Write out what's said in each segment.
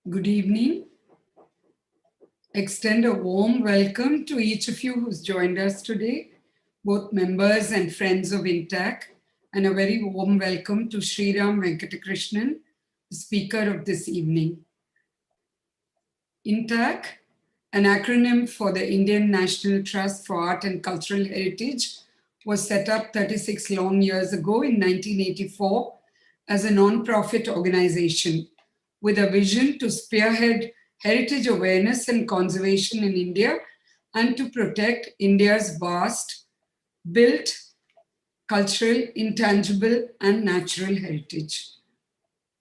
Good evening. Extend a warm welcome to each of you who's joined us today, both members and friends of INTACH, and a very warm welcome to Sriram Venkatakrishnan, the speaker of this evening. INTACH, an acronym for the Indian National Trust for Art and Cultural Heritage, was set up 36 long years ago in 1984 as a non-profit organization with a vision to spearhead heritage awareness and conservation in India and to protect India's vast, built, cultural, intangible, and natural heritage.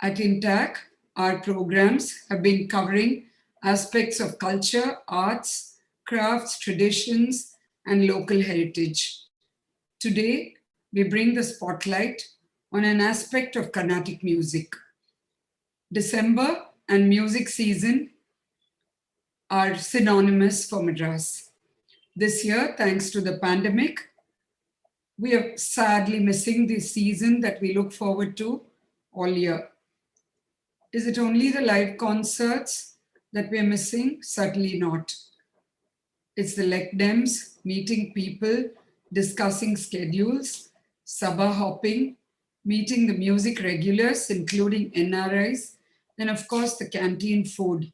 At INTACH, our programs have been covering aspects of culture, arts, crafts, traditions, and local heritage. Today, we bring the spotlight on an aspect of Carnatic music. December and music season are synonymous for Madras. This year, thanks to the pandemic, we are sadly missing the season that we look forward to all year. Is it only the live concerts that we are missing? Certainly not. It's the lekdems, meeting people, discussing schedules, sabha hopping, meeting the music regulars, including NRIs, and of course the canteen food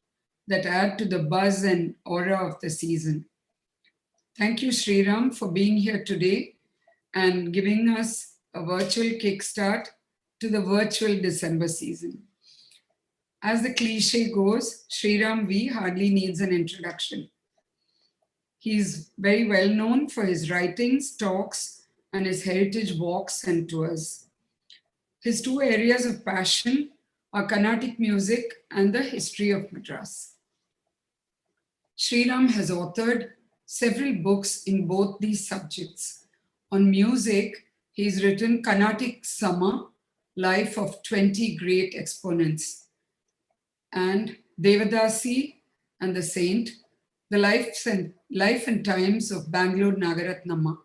that add to the buzz and aura of the season. Thank you, Sriram, for being here today and giving us a virtual kickstart to the virtual December season. As the cliche goes, Sriram V hardly needs an introduction. He's very well known for his writings, talks, and his heritage walks and tours. His two areas of passion are Carnatic music and the history of Madras. Sriram has authored several books in both these subjects. On music, he's written Carnatic Summer, Life of 20 Great Exponents, and Devadasi and the Saint, the life and times of Bangalore Nagaratnamma.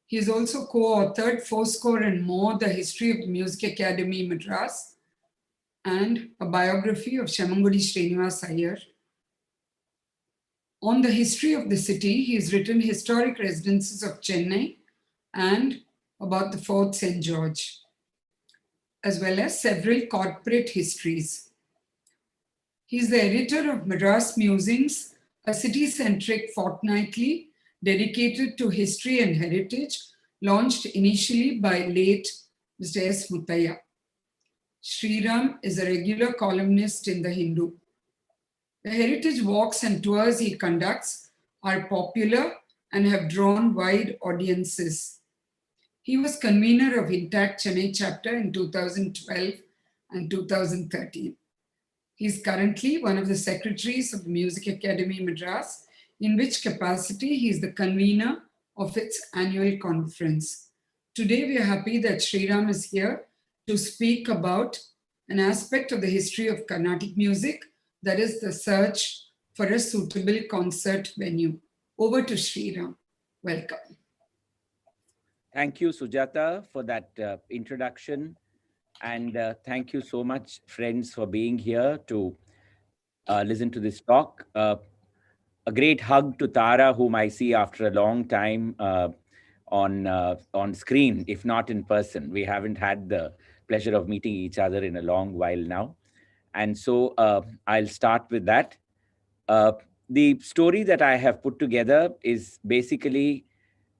He has also co-authored Fourscore and More, The History of the Music Academy, Madras, and a biography of Shamangudi Srinivas Iyer. On the history of the city, he has written Historic Residences of Chennai and about the Fort St. George, as well as several corporate histories. He is the editor of Madras Musings, a city-centric fortnightly dedicated to history and heritage, launched initially by late Mr. S. Muttaya. Sriram is a regular columnist in The Hindu. The heritage walks and tours he conducts are popular and have drawn wide audiences. He was convener of INTACH Chennai chapter in 2012 and 2013. He is currently one of the secretaries of the Music Academy Madras, in which capacity he is the convener of its annual conference. Today, we are happy that Sriram is here to speak about an aspect of the history of Carnatic music, that is the search for a suitable concert venue. Over to Sriram. Welcome. Thank you, Sujata, for that introduction. And thank you so much, friends, for being here to listen to this talk. A great hug to Tara, whom I see after a long time on screen, if not in person. We haven't had the pleasure of meeting each other in a long while now. And so I'll start with that. The story that I have put together is basically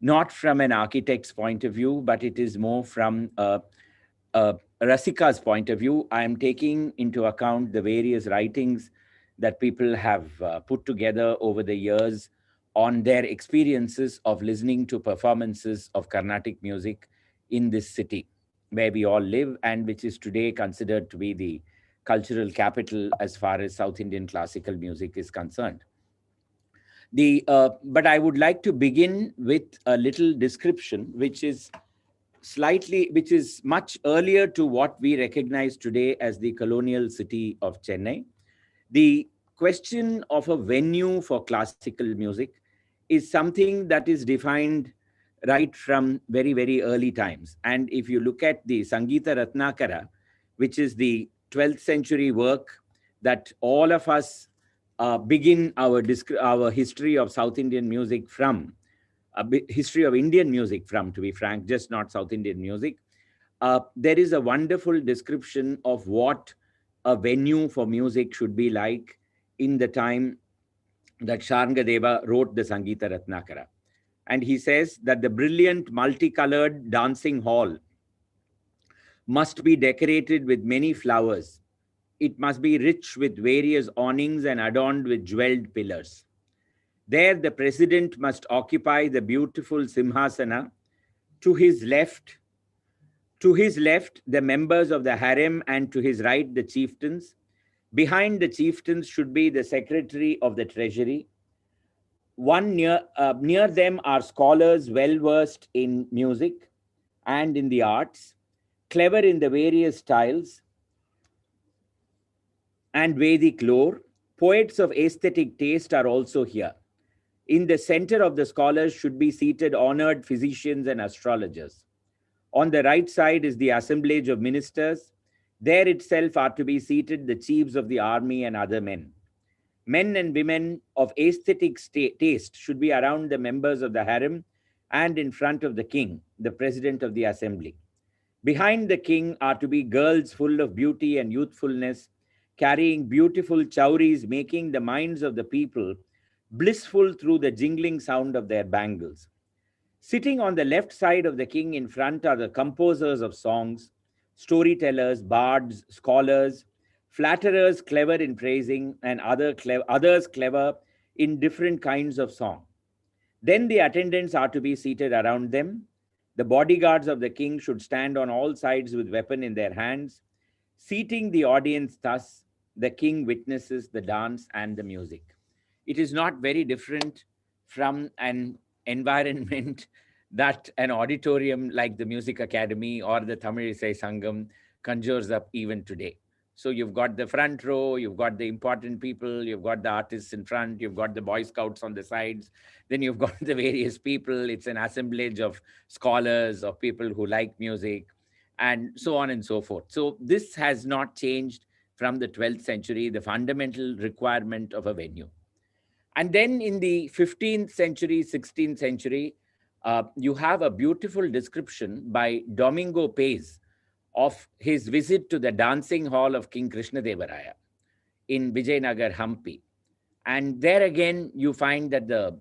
not from an architect's point of view, but it is more from Rasika's point of view. I am taking into account the various writings that people have put together over the years on their experiences of listening to performances of Carnatic music in this city where we all live and which is today considered to be the cultural capital as far as South Indian classical music is concerned. But I would like to begin with a little description which is much earlier to what we recognize today as the colonial city of Chennai. The question of a venue for classical music is something that is defined right from very, very early times. And if you look at the Sangeeta Ratnakara, which is the 12th century work that all of us begin our history of South Indian music from, history of Indian music from, to be frank, just not South Indian music. There is a wonderful description of what a venue for music should be like in the time that Sharngadeva wrote the Sangita Ratnakara. And he says that the brilliant multicolored dancing hall must be decorated with many flowers. It must be rich with various awnings and adorned with jeweled pillars. There the president must occupy the beautiful Simhasana. To his left, the members of the harem, and to his right, the chieftains. Behind the chieftains should be the secretary of the treasury. Near them are scholars well versed in music and in the arts, clever in the various styles and Vedic lore. Poets of aesthetic taste are also here. In the center of the scholars should be seated honored physicians and astrologers. On the right side is the assemblage of ministers. There itself are to be seated the chiefs of the army and other men. Men and women of aesthetic taste should be around the members of the harem and in front of the king, the president of the assembly. Behind the king are to be girls full of beauty and youthfulness, carrying beautiful chauris, making the minds of the people blissful through the jingling sound of their bangles. Sitting on the left side of the king in front are the composers of songs, storytellers, bards, scholars, flatterers clever in praising, and others clever in different kinds of song. Then the attendants are to be seated around them. The bodyguards of the king should stand on all sides with weapon in their hands. Seating the audience thus, the king witnesses the dance and the music. It is not very different from an environment that an auditorium like the Music Academy or the Tamil Isai Sangam conjures up even today. So you've got the front row, you've got the important people, you've got the artists in front, you've got the Boy Scouts on the sides, then you've got the various people. It's an assemblage of scholars, of people who like music, and so on and so forth. So this has not changed from the 12th century, the fundamental requirement of a venue. And then in the 15th century, 16th century, you have a beautiful description by Domingo Pais of his visit to the dancing hall of King Krishnadevaraya in Vijayanagar, Hampi. And there again, you find that the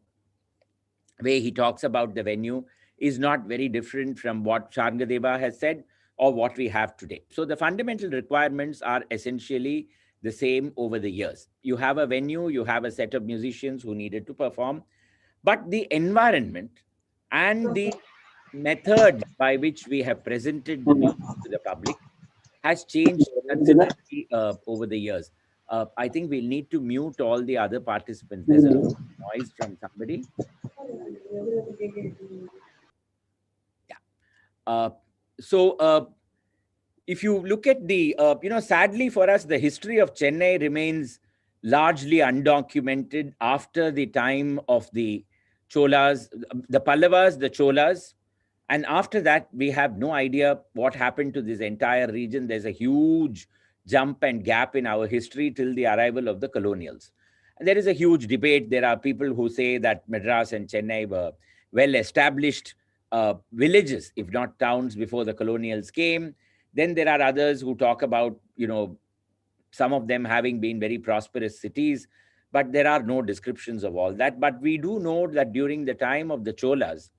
way he talks about the venue is not very different from what Sharngadeva has said or what we have today. So the fundamental requirements are essentially the same over the years. You have a venue, you have a set of musicians who needed to perform, but the environment and the method by which we have presented the music to the public has changed considerably over the years. I think we'll need to mute all the other participants. There's a lot of noise from somebody. Yeah. If you look at the, sadly for us, the history of Chennai remains largely undocumented after the time of the Cholas, the Pallavas, the Cholas. And after that, we have no idea what happened to this entire region. There's a huge jump and gap in our history till the arrival of the colonials. And there is a huge debate. There are people who say that Madras and Chennai were well-established villages, if not towns, before the colonials came. Then there are others who talk about, some of them having been very prosperous cities, but there are no descriptions of all that. But we do know that during the time of the Cholas,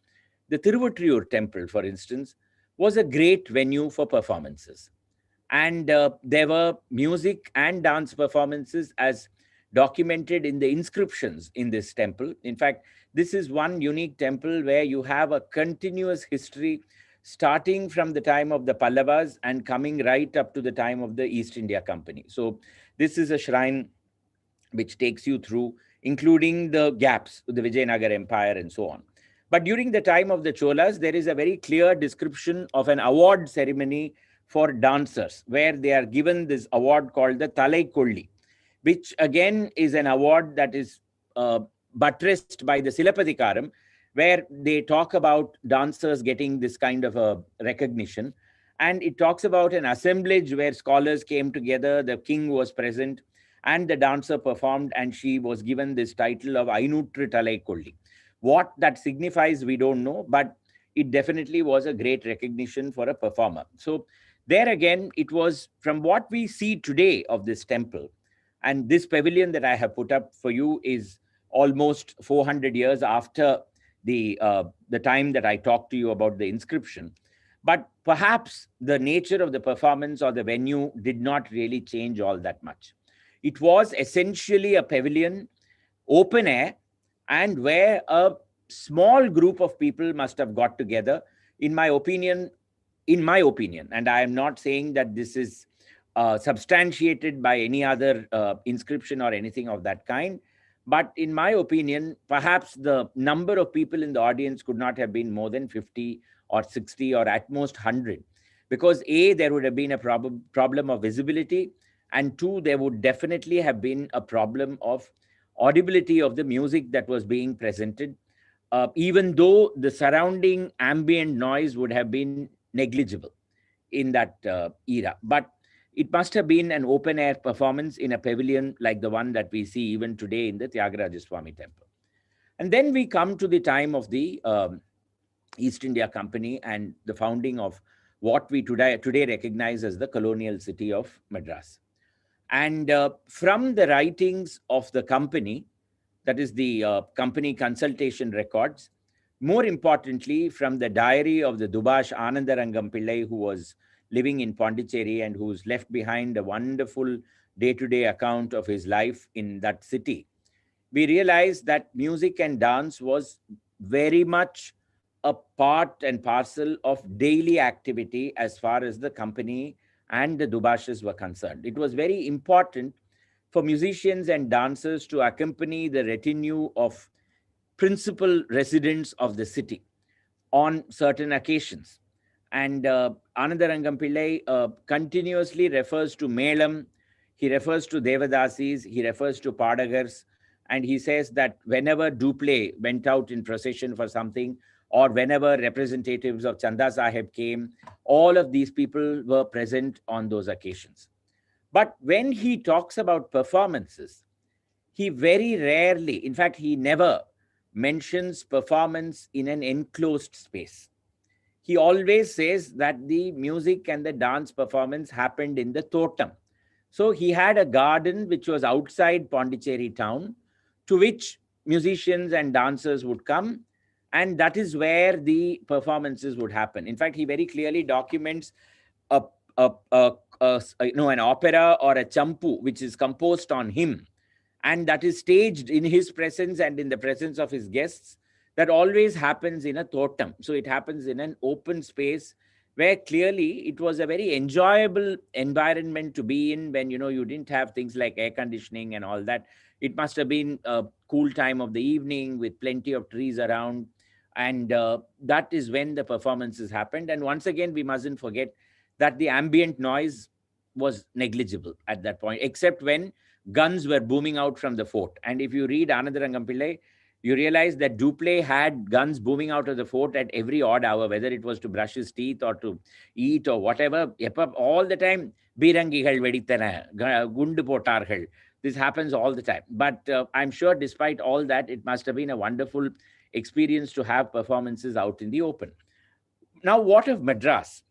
the Tiruvattriyur temple, for instance, was a great venue for performances. And there were music and dance performances as documented in the inscriptions in this temple. In fact, this is one unique temple where you have a continuous history starting from the time of the Pallavas and coming right up to the time of the East India Company. So this is a shrine which takes you through, including the gaps, the Vijayanagar Empire and so on. But during the time of the Cholas, there is a very clear description of an award ceremony for dancers, where they are given this award called the Thalai Kolli, which again is an award that is buttressed by the Silapadikaram, where they talk about dancers getting this kind of a recognition. And it talks about an assemblage where scholars came together, the king was present, and the dancer performed, and she was given this title of Ainutru Talai Kolli. What that signifies, we don't know, but it definitely was a great recognition for a performer. So there again, it was from what we see today of this temple. And this pavilion that I have put up for you is almost 400 years after the time that I talked to you about the inscription. But perhaps the nature of the performance or the venue did not really change all that much. It was essentially a pavilion, open air, and where a small group of people must have got together. In my opinion, and I am not saying that this is substantiated by any other inscription or anything of that kind, but in my opinion, perhaps the number of people in the audience could not have been more than 50 or 60 or at most 100, because A, there would have been a problem of visibility, and two, there would definitely have been a problem of audibility of the music that was being presented, even though the surrounding ambient noise would have been negligible in that era. But it must have been an open air performance in a pavilion like the one that we see even today in the Tyagaraja temple. And then we come to the time of the East India Company and the founding of what we today recognize as the colonial city of Madras. And from the writings of the company, that is the company consultation records, more importantly, from the diary of the Dubash Anandarangam Pillai, who was living in Pondicherry and who's left behind a wonderful day-to-day account of his life in that city, we realize that music and dance was very much a part and parcel of daily activity as far as the company and the Dubashes were concerned. It was very important for musicians and dancers to accompany the retinue of principal residents of the city on certain occasions. And Anandarangam Pillai continuously refers to Melam, he refers to Devadasis, he refers to Padagars, and he says that whenever Duplay went out in procession for something, or whenever representatives of Chanda Sahib came, all of these people were present on those occasions. But when he talks about performances, he very rarely, in fact, he never mentions performance in an enclosed space. He always says that the music and the dance performance happened in the Totem. So he had a garden which was outside Pondicherry town, to which musicians and dancers would come, and that is where the performances would happen. In fact, he very clearly documents a an opera or a champu which is composed on him, and that is staged in his presence and in the presence of his guests. That always happens in a totem. So it happens in an open space where clearly it was a very enjoyable environment to be in when, you didn't have things like air conditioning and all that. It must have been a cool time of the evening with plenty of trees around. And that is when the performances happened. And once again, we mustn't forget that the ambient noise was negligible at that point, except when guns were booming out from the fort. And if you read Anandarangam Pillai, you realize that Duplay had guns booming out of the fort at every odd hour, whether it was to brush his teeth or to eat or whatever. All the time, Birangigal veditana, gundu potargal. This happens all the time. But I'm sure despite all that, it must have been a wonderful experience to have performances out in the open. Now, what of Madras?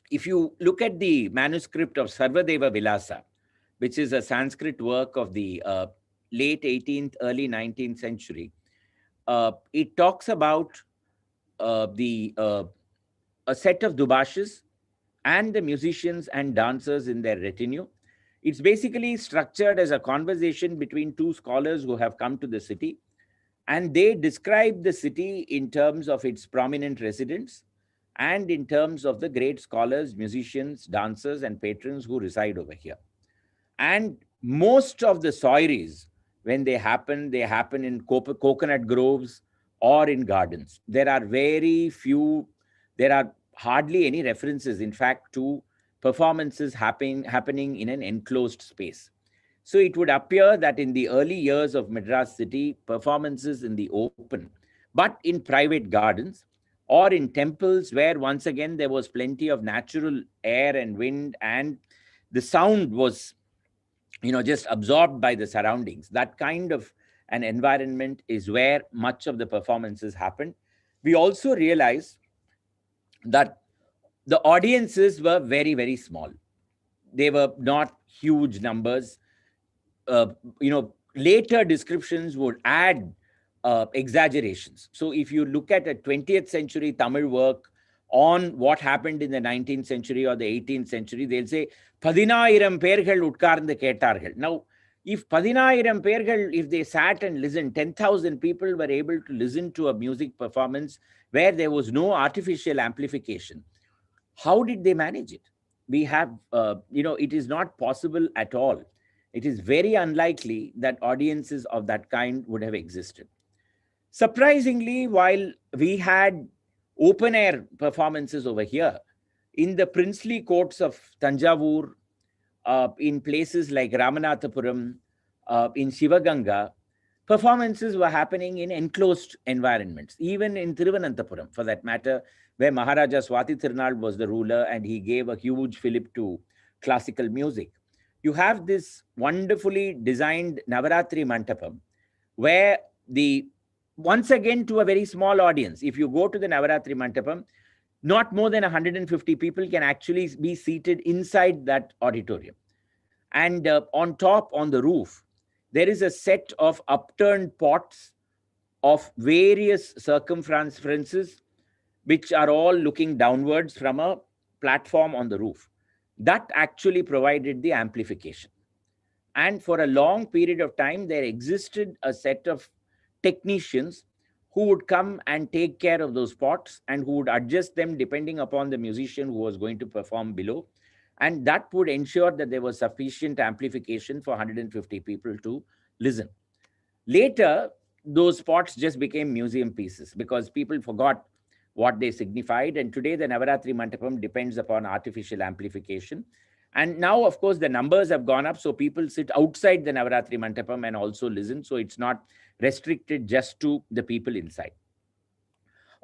If you look at the manuscript of Sarvadeva Vilasa, which is a Sanskrit work of the late 18th, early 19th century, it talks about a set of Dubashes and the musicians and dancers in their retinue. It's basically structured as a conversation between two scholars who have come to the city, and they describe the city in terms of its prominent residents and in terms of the great scholars, musicians, dancers, and patrons who reside over here. And most of the soirees, when they happen in coconut groves or in gardens. There are very few, there are hardly any references, in fact, to performances happening in an enclosed space. So it would appear that in the early years of Madras city, performances in the open, but in private gardens or in temples where once again there was plenty of natural air and wind, and the sound was just absorbed by the surroundings. That kind of an environment is where much of the performances happened. We also realized that the audiences were very, very small. They were not huge numbers. Later descriptions would add exaggerations. So if you look at a 20th century Tamil work on what happened in the 19th century or the 18th century, they'll say, "பதினாயிரம் பேர்கள் உட்கார்ந்து கேட்டார்கள்." Now, if பதினாயிரம் பேர்கள், if they sat and listened, 10,000 people were able to listen to a music performance where there was no artificial amplification, how did they manage it? We have, it is not possible at all. It is very unlikely that audiences of that kind would have existed. Surprisingly, while we had open air performances over here, in the princely courts of Tanjavur, in places like Ramanathapuram, in Shivaganga, performances were happening in enclosed environments, even in Thiruvananthapuram, for that matter, where Maharaja Swati Tirunal was the ruler and he gave a huge fillip to classical music. You have this wonderfully designed Navaratri Mantapam, where once again to a very small audience, if you go to the Navaratri Mantapam, not more than 150 people can actually be seated inside that auditorium. And on top, on the roof, there is a set of upturned pots of various circumferences, which are all looking downwards from a platform on the roof. That actually provided the amplification. And for a long period of time, there existed a set of technicians who would come and take care of those pots and who would adjust them depending upon the musician who was going to perform below. And that would ensure that there was sufficient amplification for 150 people to listen. Later, those pots just became museum pieces because people forgot what they signified. And today, the Navaratri Mantapam depends upon artificial amplification. And now, of course, the numbers have gone up. So people sit outside the Navaratri Mantapam and also listen. So it's not restricted just to the people inside.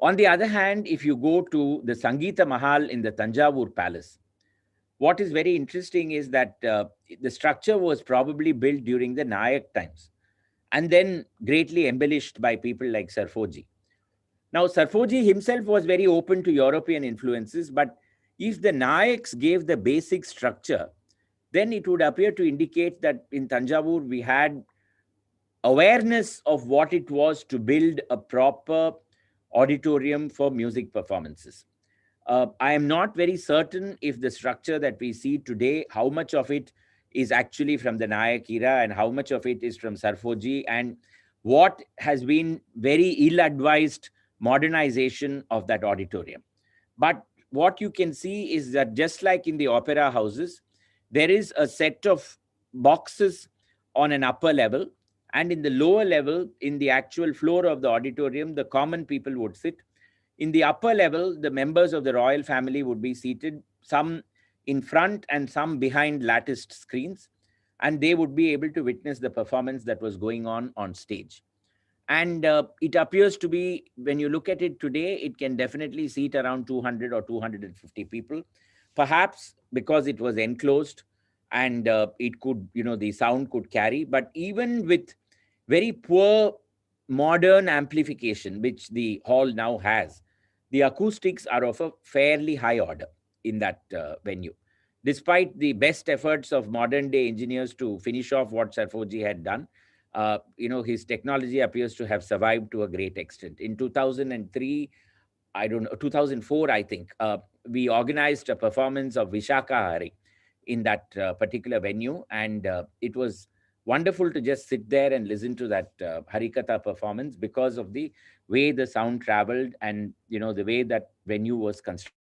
On the other hand, if you go to the Sangeeta Mahal in the Tanjavur Palace, what is very interesting is that the structure was probably built during the Nayak times and then greatly embellished by people like Sarfoji. Now, Sarfoji himself was very open to European influences, but if the Nayaks gave the basic structure, then it would appear to indicate that in Tanjavur we had awareness of what it was to build a proper auditorium for music performances. I am not very certain if the structure that we see today, how much of it is actually from the Nayak era and how much of it is from Sarfoji, and what has been very ill-advised modernization of that auditorium. But what you can see is that just like in the opera houses, there is a set of boxes on an upper level, and in the lower level, in the actual floor of the auditorium, the common people would sit. In the upper level, the members of the royal family would be seated, some in front and some behind latticed screens, and they would be able to witness the performance that was going on stage. And it appears to be, when you look at it today, it can definitely seat around 200 or 250 people, perhaps because it was enclosed and it could, the sound could carry. But even with very poor modern amplification, which the hall now has, the acoustics are of a fairly high order in that venue. Despite the best efforts of modern day engineers to finish off what Sarfoji had done, his technology appears to have survived to a great extent. In 2003, 2004, I think, we organized a performance of Vishaka Hari in that particular venue. And it was wonderful to just sit there and listen to that Harikatha performance because of the way the sound traveled and, the way that venue was constructed.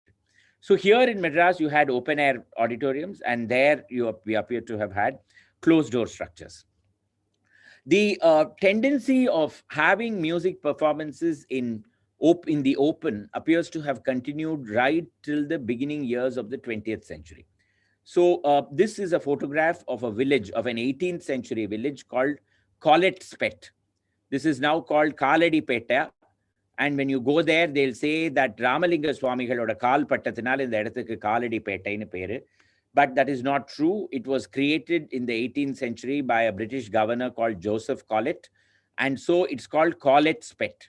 So here in Madras, you had open air auditoriums, and there we appear to have had closed door structures. The tendency of having music performances in the open appears to have continued right till the beginning years of the 20th century. So this is a photograph of a village, of an 18th century village called Colletspet. This is now called Kaladipetta. And when you go there, they'll say that Ramalinga Swamigaloda Kaal Pattathinaal indha edathukku Kaladipetta nu peru. but that is not true. It was created in the 18th century by a British governor called Joseph Collett. And so it's called Collett's Pet.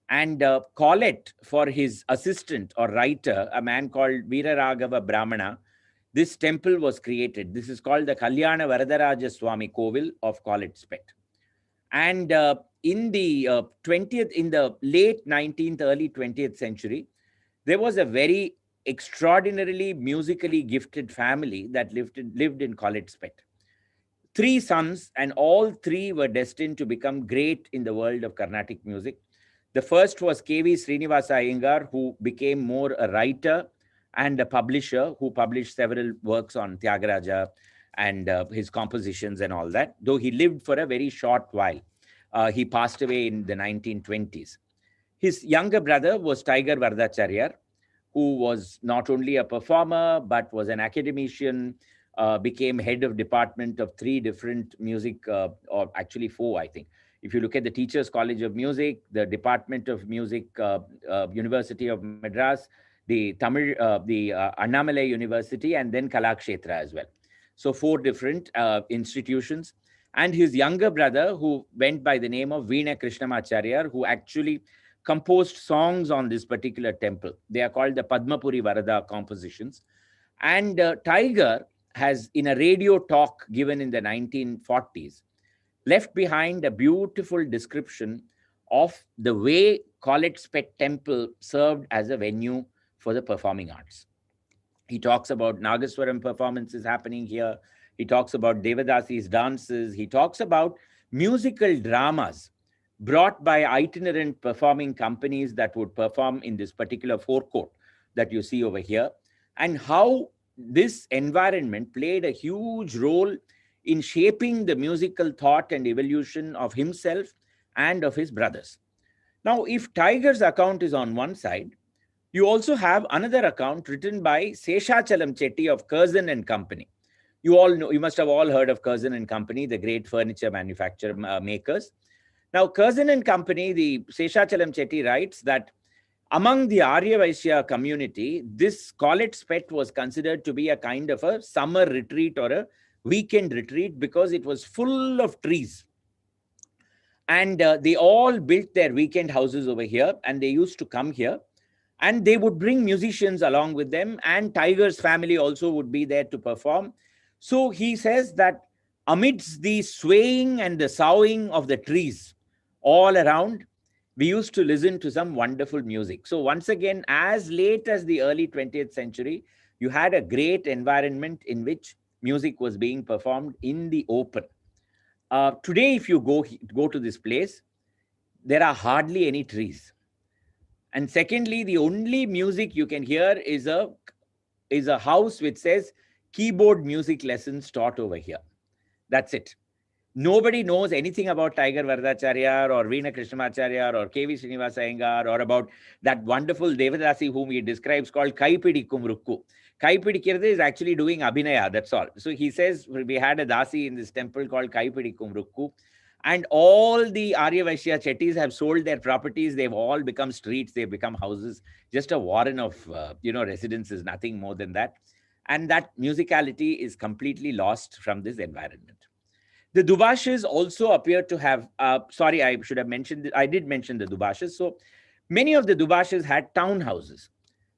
And Collett, for his assistant or writer, a man called Veeraraghava Brahmana, this temple was created. This is called the Kalyana Varadaraja Swami Kovil of Collett's Pet. And in the 20th, in the late 19th, early 20th century, there was a very extraordinarily musically gifted family that lived in Collett's Pet. 3 sons, and all 3 were destined to become great in the world of Carnatic music. The first was V.Sriram, who became more a writer and a publisher, who published several works on Tyagaraja and his compositions and all that, though he lived for a very short while. He passed away in the 1920s. His younger brother was Tiger Vardacharya, who was not only a performer, but was an academician, became head of department of 3 different music, or actually 4, I think. If you look at the Teachers College of Music, the Department of Music, University of Madras, the Tamil, the Annamalai University, and then Kalakshetra as well. So 4 different institutions. And his younger brother, who went by the name of Veena Krishnamacharya, who actually composed songs on this particular temple. They are called the Padmapuri Varada compositions. And Tiger has, in a radio talk given in the 1940s, left behind a beautiful description of the way Collett's Pet Temple served as a venue for the performing arts. He talks about Nagaswaram performances happening here. He talks about Devadasi's dances. He talks about musical dramas brought by itinerant performing companies that would perform in this particular forecourt that you see over here, and how this environment played a huge role in shaping the musical thought and evolution of himself and of his brothers. Now, if Tiger's account is on one side, you also have another account written by Seshachalam Chetty of Curzon and Company. You all know, you must have all heard of Curzon and Company, the great furniture manufacturer makers. Now, Curzon and Company, the Seshachalam Chetty writes that among the Arya Vaishya community, this Collett's Pet was considered to be a kind of a summer retreat or a weekend retreat because it was full of trees. And they all built their weekend houses over here, and they used to come here, and they would bring musicians along with them, and Tiger's family also would be there to perform. So he says that amidst the swaying and the soughing of the trees all around, we used to listen to some wonderful music. So once again, as late as the early 20th century, you had a great environment in which music was being performed in the open. Today, if you go to this place, there are hardly any trees. And secondly, the only music you can hear is a house which says keyboard music lessons taught over here. That's it. Nobody knows anything about Tiger Vardacharya or Veena Krishnamacharya or V.Sriram Iyengar or about that wonderful Devadasi whom he describes called Kaipidi Kumrukku. Kaipidi Kirde is actually doing Abhinaya, that's all. So he says we had a Dasi in this temple called Kaipidi Kumrukku. And all the Arya Vaishya Chettis have sold their properties. They've all become streets. They've become houses. Just a warren of, residences, nothing more than that. And that musicality is completely lost from this environment. The Dubashas also appear to have, sorry, I should have mentioned, I did mention the Dubashas. So many of the Dubashas had townhouses,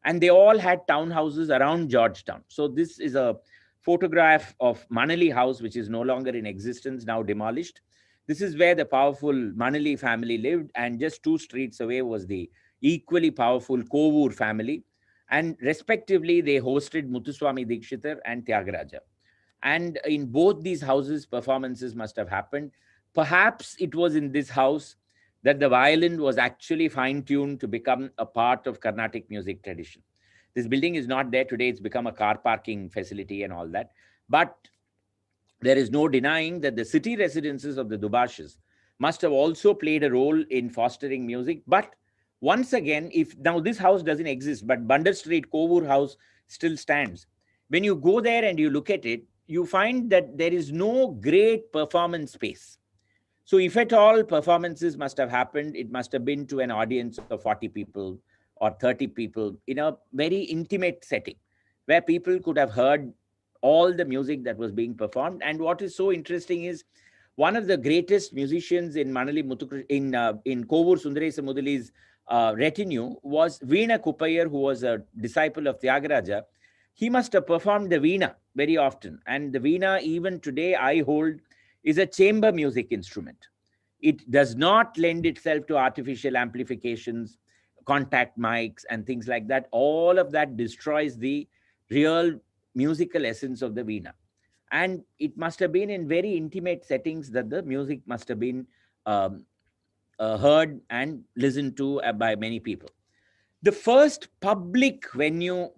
and they all had townhouses around Georgetown. So this is a photograph of Manali House, which is no longer in existence, now demolished. This is where the powerful Manali family lived, and just 2 streets away was the equally powerful Kovur family. And respectively, they hosted Muthuswami Dikshitar and Tyagaraja. And in both these houses, performances must have happened. Perhaps it was in this house that the violin was actually fine-tuned to become a part of Carnatic music tradition. This building is not there today. It's become a car parking facility and all that. But there is no denying that the city residences of the Dubashas must have also played a role in fostering music. But once again, if now this house doesn't exist, but Bandar Street Kovur house still stands. When you go there and you look at it, you find that there is no great performance space. So if at all performances must have happened, it must have been to an audience of 40 people or 30 people in a very intimate setting where people could have heard all the music that was being performed. And what is so interesting is one of the greatest musicians in Manali in Kovur Sundaresa Mudali's retinue was Veena Kuppayar, who was a disciple of Tyagaraja. He must have performed the Veena very often. And the Veena, even today, I hold, is a chamber music instrument. It does not lend itself to artificial amplifications, contact mics, and things like that. All of that destroys the real musical essence of the Veena. And it must have been in very intimate settings that the music must have been um, heard and listened to by many people. The first public venue,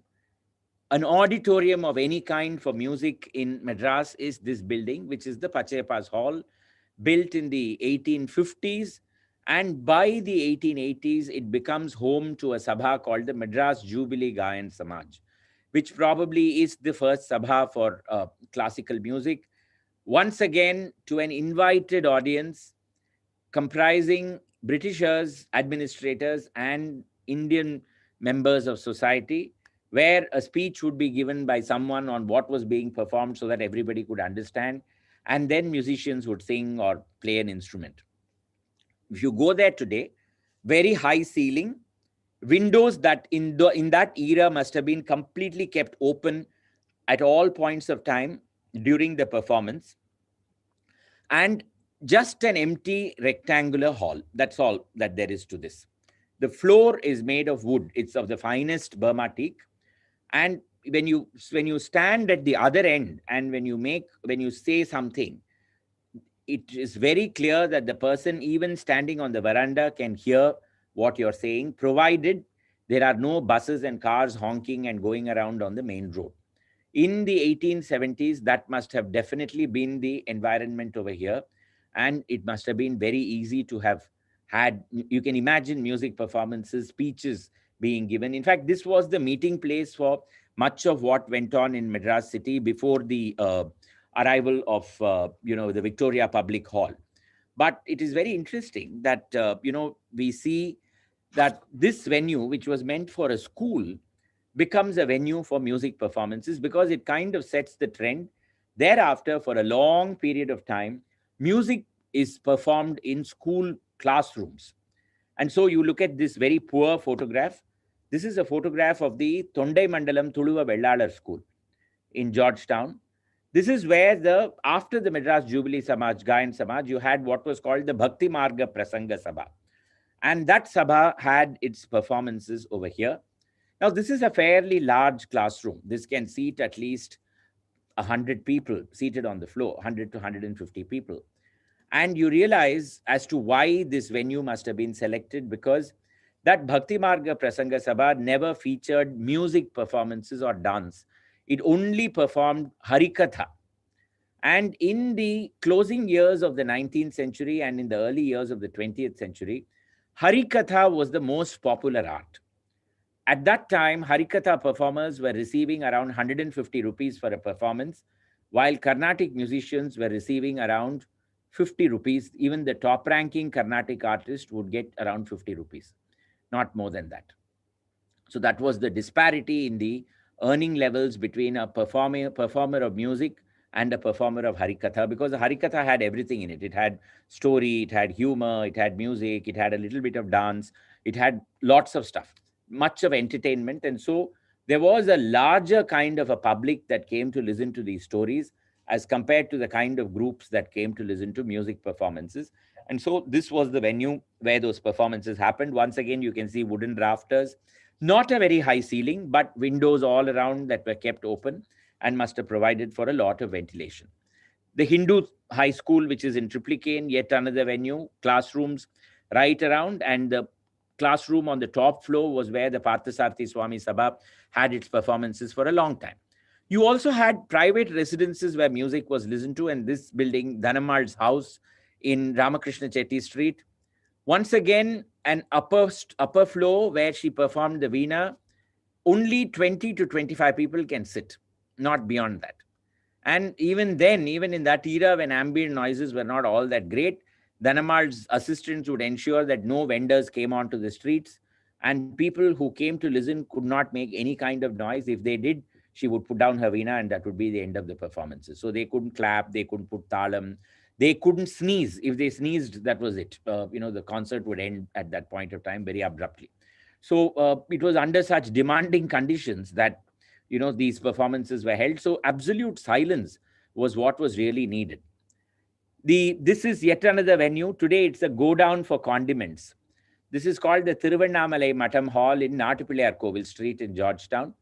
an auditorium of any kind for music in Madras, is this building, which is the Pachayappa's Hall, built in the 1850s. And by the 1880s, it becomes home to a sabha called the Madras Jubilee Gayan Samaj, which probably is the first sabha for classical music. Once again, to an invited audience comprising Britishers, administrators, and Indian members of society, where a speech would be given by someone on what was being performed so that everybody could understand. And then musicians would sing or play an instrument. If you go there today, very high ceiling, windows that in that era must have been completely kept open at all points of time during the performance, and just an empty rectangular hall. That's all that there is to this. The floor is made of wood. It's of the finest Burma teak. And when you stand at the other end and when you say something, it is very clear that the person even standing on the veranda can hear what you're saying, provided there are no buses and cars honking and going around on the main road. In the 1870s, that must have definitely been the environment over here. And it must have been very easy to have had, you can imagine music performances, speeches being given. In fact, this was the meeting place for much of what went on in Madras city before the arrival of, the Victoria Public Hall. But it is very interesting that, we see that this venue, which was meant for a school, becomes a venue for music performances, because it kind of sets the trend. Thereafter, for a long period of time, music is performed in school classrooms. And so you look at this very poor photograph. This is a photograph of the Tondai Mandalam Tuluva Vellalar School in Georgetown. This is where after the Madras Jubilee Samaj, Gayan Samaj, you had what was called the Bhakti Marga Prasanga Sabha. And that Sabha had its performances over here. Now, this is a fairly large classroom. This can seat at least 100 people seated on the floor, 100 to 150 people. And you realize as to why this venue must have been selected, because that Bhakti Marga Prasanga Sabha never featured music performances or dance. It only performed Harikatha. And in the closing years of the 19th century and in the early years of the 20th century, Harikatha was the most popular art. At that time, Harikatha performers were receiving around 150 rupees for a performance, while Carnatic musicians were receiving around 50 rupees. Even the top-ranking Carnatic artist would get around 50 rupees, not more than that. So that was the disparity in the earning levels between a performer of music and a performer of Harikatha, because the Harikatha had everything in it. It had story, it had humor, it had music, it had a little bit of dance, it had lots of stuff, much of entertainment. And so there was a larger kind of a public that came to listen to these stories as compared to the kind of groups that came to listen to music performances. And so this was the venue where those performances happened. Once again, you can see wooden rafters, not a very high ceiling, but windows all around that were kept open and must have provided for a lot of ventilation. The Hindu high school, which is in Triplicane, yet another venue, classrooms right around. And the classroom on the top floor was where the Parthasarthi Swami Sabha had its performances for a long time. You also had private residences where music was listened to, and this building, Dhanammal's house in Ramakrishna Chetty Street. Once again, an upper floor where she performed the Veena. Only 20 to 25 people can sit, not beyond that. And even then, even in that era when ambient noises were not all that great, Dhanammal's assistants would ensure that no vendors came onto the streets, and people who came to listen could not make any kind of noise. If they did, she would put down her veena and that would be the end of the performances. So they couldn't clap, they couldn't put talam, they couldn't sneeze. If they sneezed, that was it. The concert would end at that point of time very abruptly. So it was under such demanding conditions that, these performances were held. So absolute silence was what was really needed. This is yet another venue. Today it's a go down for condiments. This is called the Thiruvannamalai Matam Hall in Natupillayar Kovil Street in Georgetown.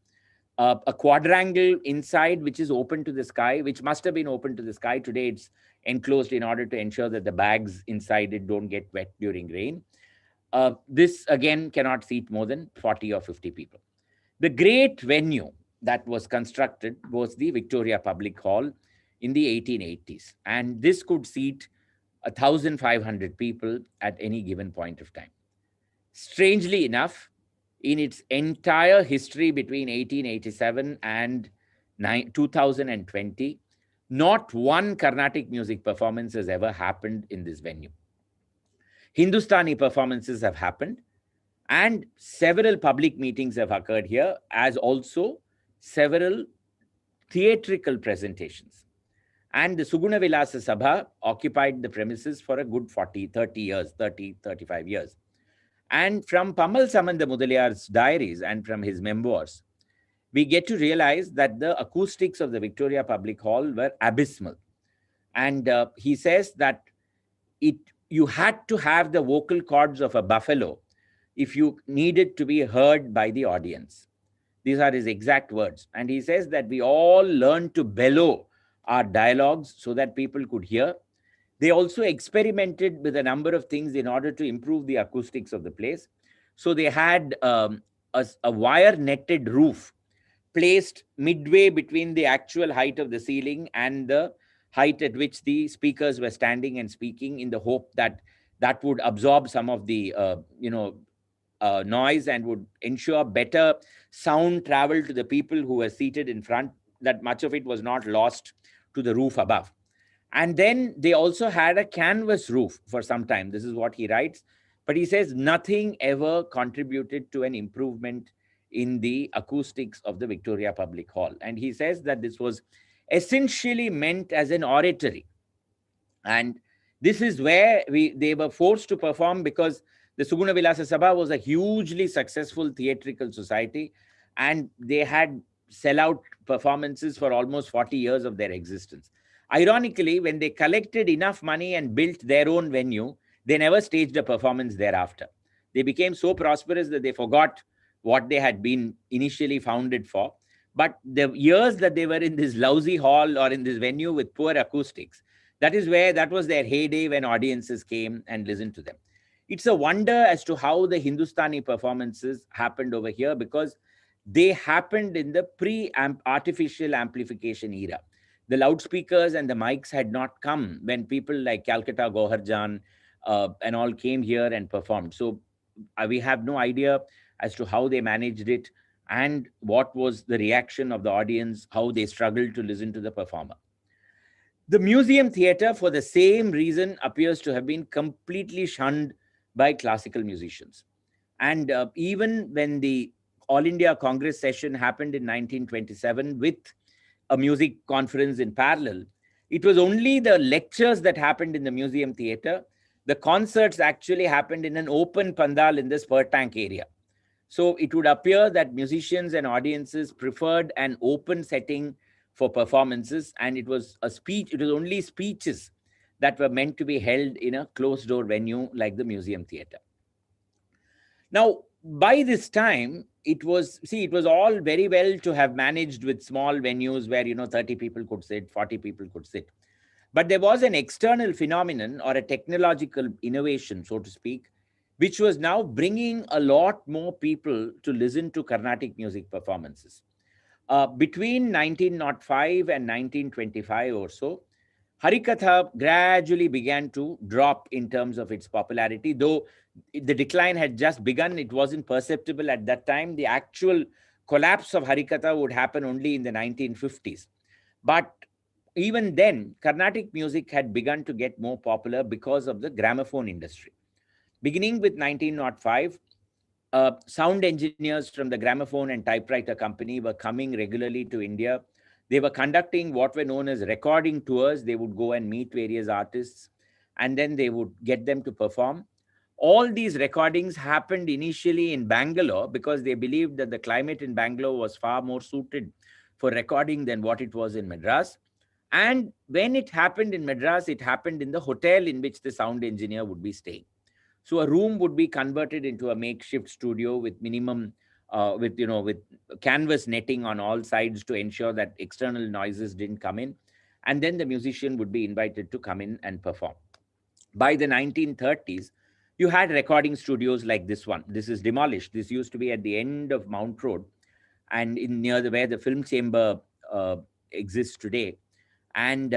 A quadrangle inside which is open to the sky, which must have been open to the sky. Today it's enclosed in order to ensure that the bags inside it don't get wet during rain. This again cannot seat more than 40 or 50 people. The great venue that was constructed was the Victoria Public Hall in the 1880s. And this could seat 1,500 people at any given point of time. Strangely enough, in its entire history between 1887 and 2020, not one Carnatic music performance has ever happened in this venue. Hindustani performances have happened, and several public meetings have occurred here, as also several theatrical presentations. And the Suguna Vilasa Sabha occupied the premises for a good 35 years. And from Pamal Samanda Mudaliar's diaries and from his memoirs, we get to realize that the acoustics of the Victoria Public Hall were abysmal. And he says that you had to have the vocal cords of a buffalo if you needed to be heard by the audience. These are his exact words. And he says that we all learned to bellow our dialogues so that people could hear. They also experimented with a number of things in order to improve the acoustics of the place. So they had a wire-netted roof placed midway between the actual height of the ceiling and the height at which the speakers were standing and speaking, in the hope that that would absorb some of the noise and would ensure better sound travel to the people who were seated in front, that much of it was not lost to the roof above. And then they also had a canvas roof for some time. This is what he writes. But he says nothing ever contributed to an improvement in the acoustics of the Victoria Public Hall. And he says that this was essentially meant as an oratory. And this is where they were forced to perform, because the Suguna Vilasa Sabha was a hugely successful theatrical society, and they had sellout performances for almost 40 years of their existence. Ironically, when they collected enough money and built their own venue, they never staged a performance thereafter. They became so prosperous that they forgot what they had been initially founded for. But the years that they were in this lousy hall or in this venue with poor acoustics, that was their heyday, when audiences came and listened to them. It's a wonder as to how the Hindustani performances happened over here, because they happened in the pre-artificial amplification era. The loudspeakers and the mics had not come when people like Calcutta Goharjan and all came here and performed. So we have no idea as to how they managed it and what was the reaction of the audience, how they struggled to listen to the performer. The museum theatre, for the same reason, appears to have been completely shunned by classical musicians. And even when the All India Congress session happened in 1927 with a music conference in parallel, it was only the lectures that happened in the museum theatre. The concerts actually happened in an open pandal in the spur tank area. So it would appear that musicians and audiences preferred an open setting for performances, and it was only speeches that were meant to be held in a closed door venue like the museum theatre. Now, by this time, it was all very well to have managed with small venues where, 30 people could sit, 40 people could sit. But there was an external phenomenon, or a technological innovation, so to speak, which was now bringing a lot more people to listen to Carnatic music performances. Between 1905 and 1925 or so, Harikatha gradually began to drop in terms of its popularity. Though the decline had just begun, it wasn't perceptible at that time. The actual collapse of Harikatha would happen only in the 1950s. But even then, Carnatic music had begun to get more popular because of the gramophone industry. Beginning with 1905, sound engineers from the gramophone and typewriter company were coming regularly to India. They were conducting what were known as recording tours. They would go and meet various artists, and then they would get them to perform. All these recordings happened initially in Bangalore because they believed that the climate in Bangalore was far more suited for recording than what it was in Madras. And when it happened in Madras, it happened in the hotel in which the sound engineer would be staying. So a room would be converted into a makeshift studio with minimum, with canvas netting on all sides to ensure that external noises didn't come in. And then the musician would be invited to come in and perform. By the 1930s, you had recording studios like this one. This is demolished. This used to be at the end of Mount Road and in near where the film chamber exists today. And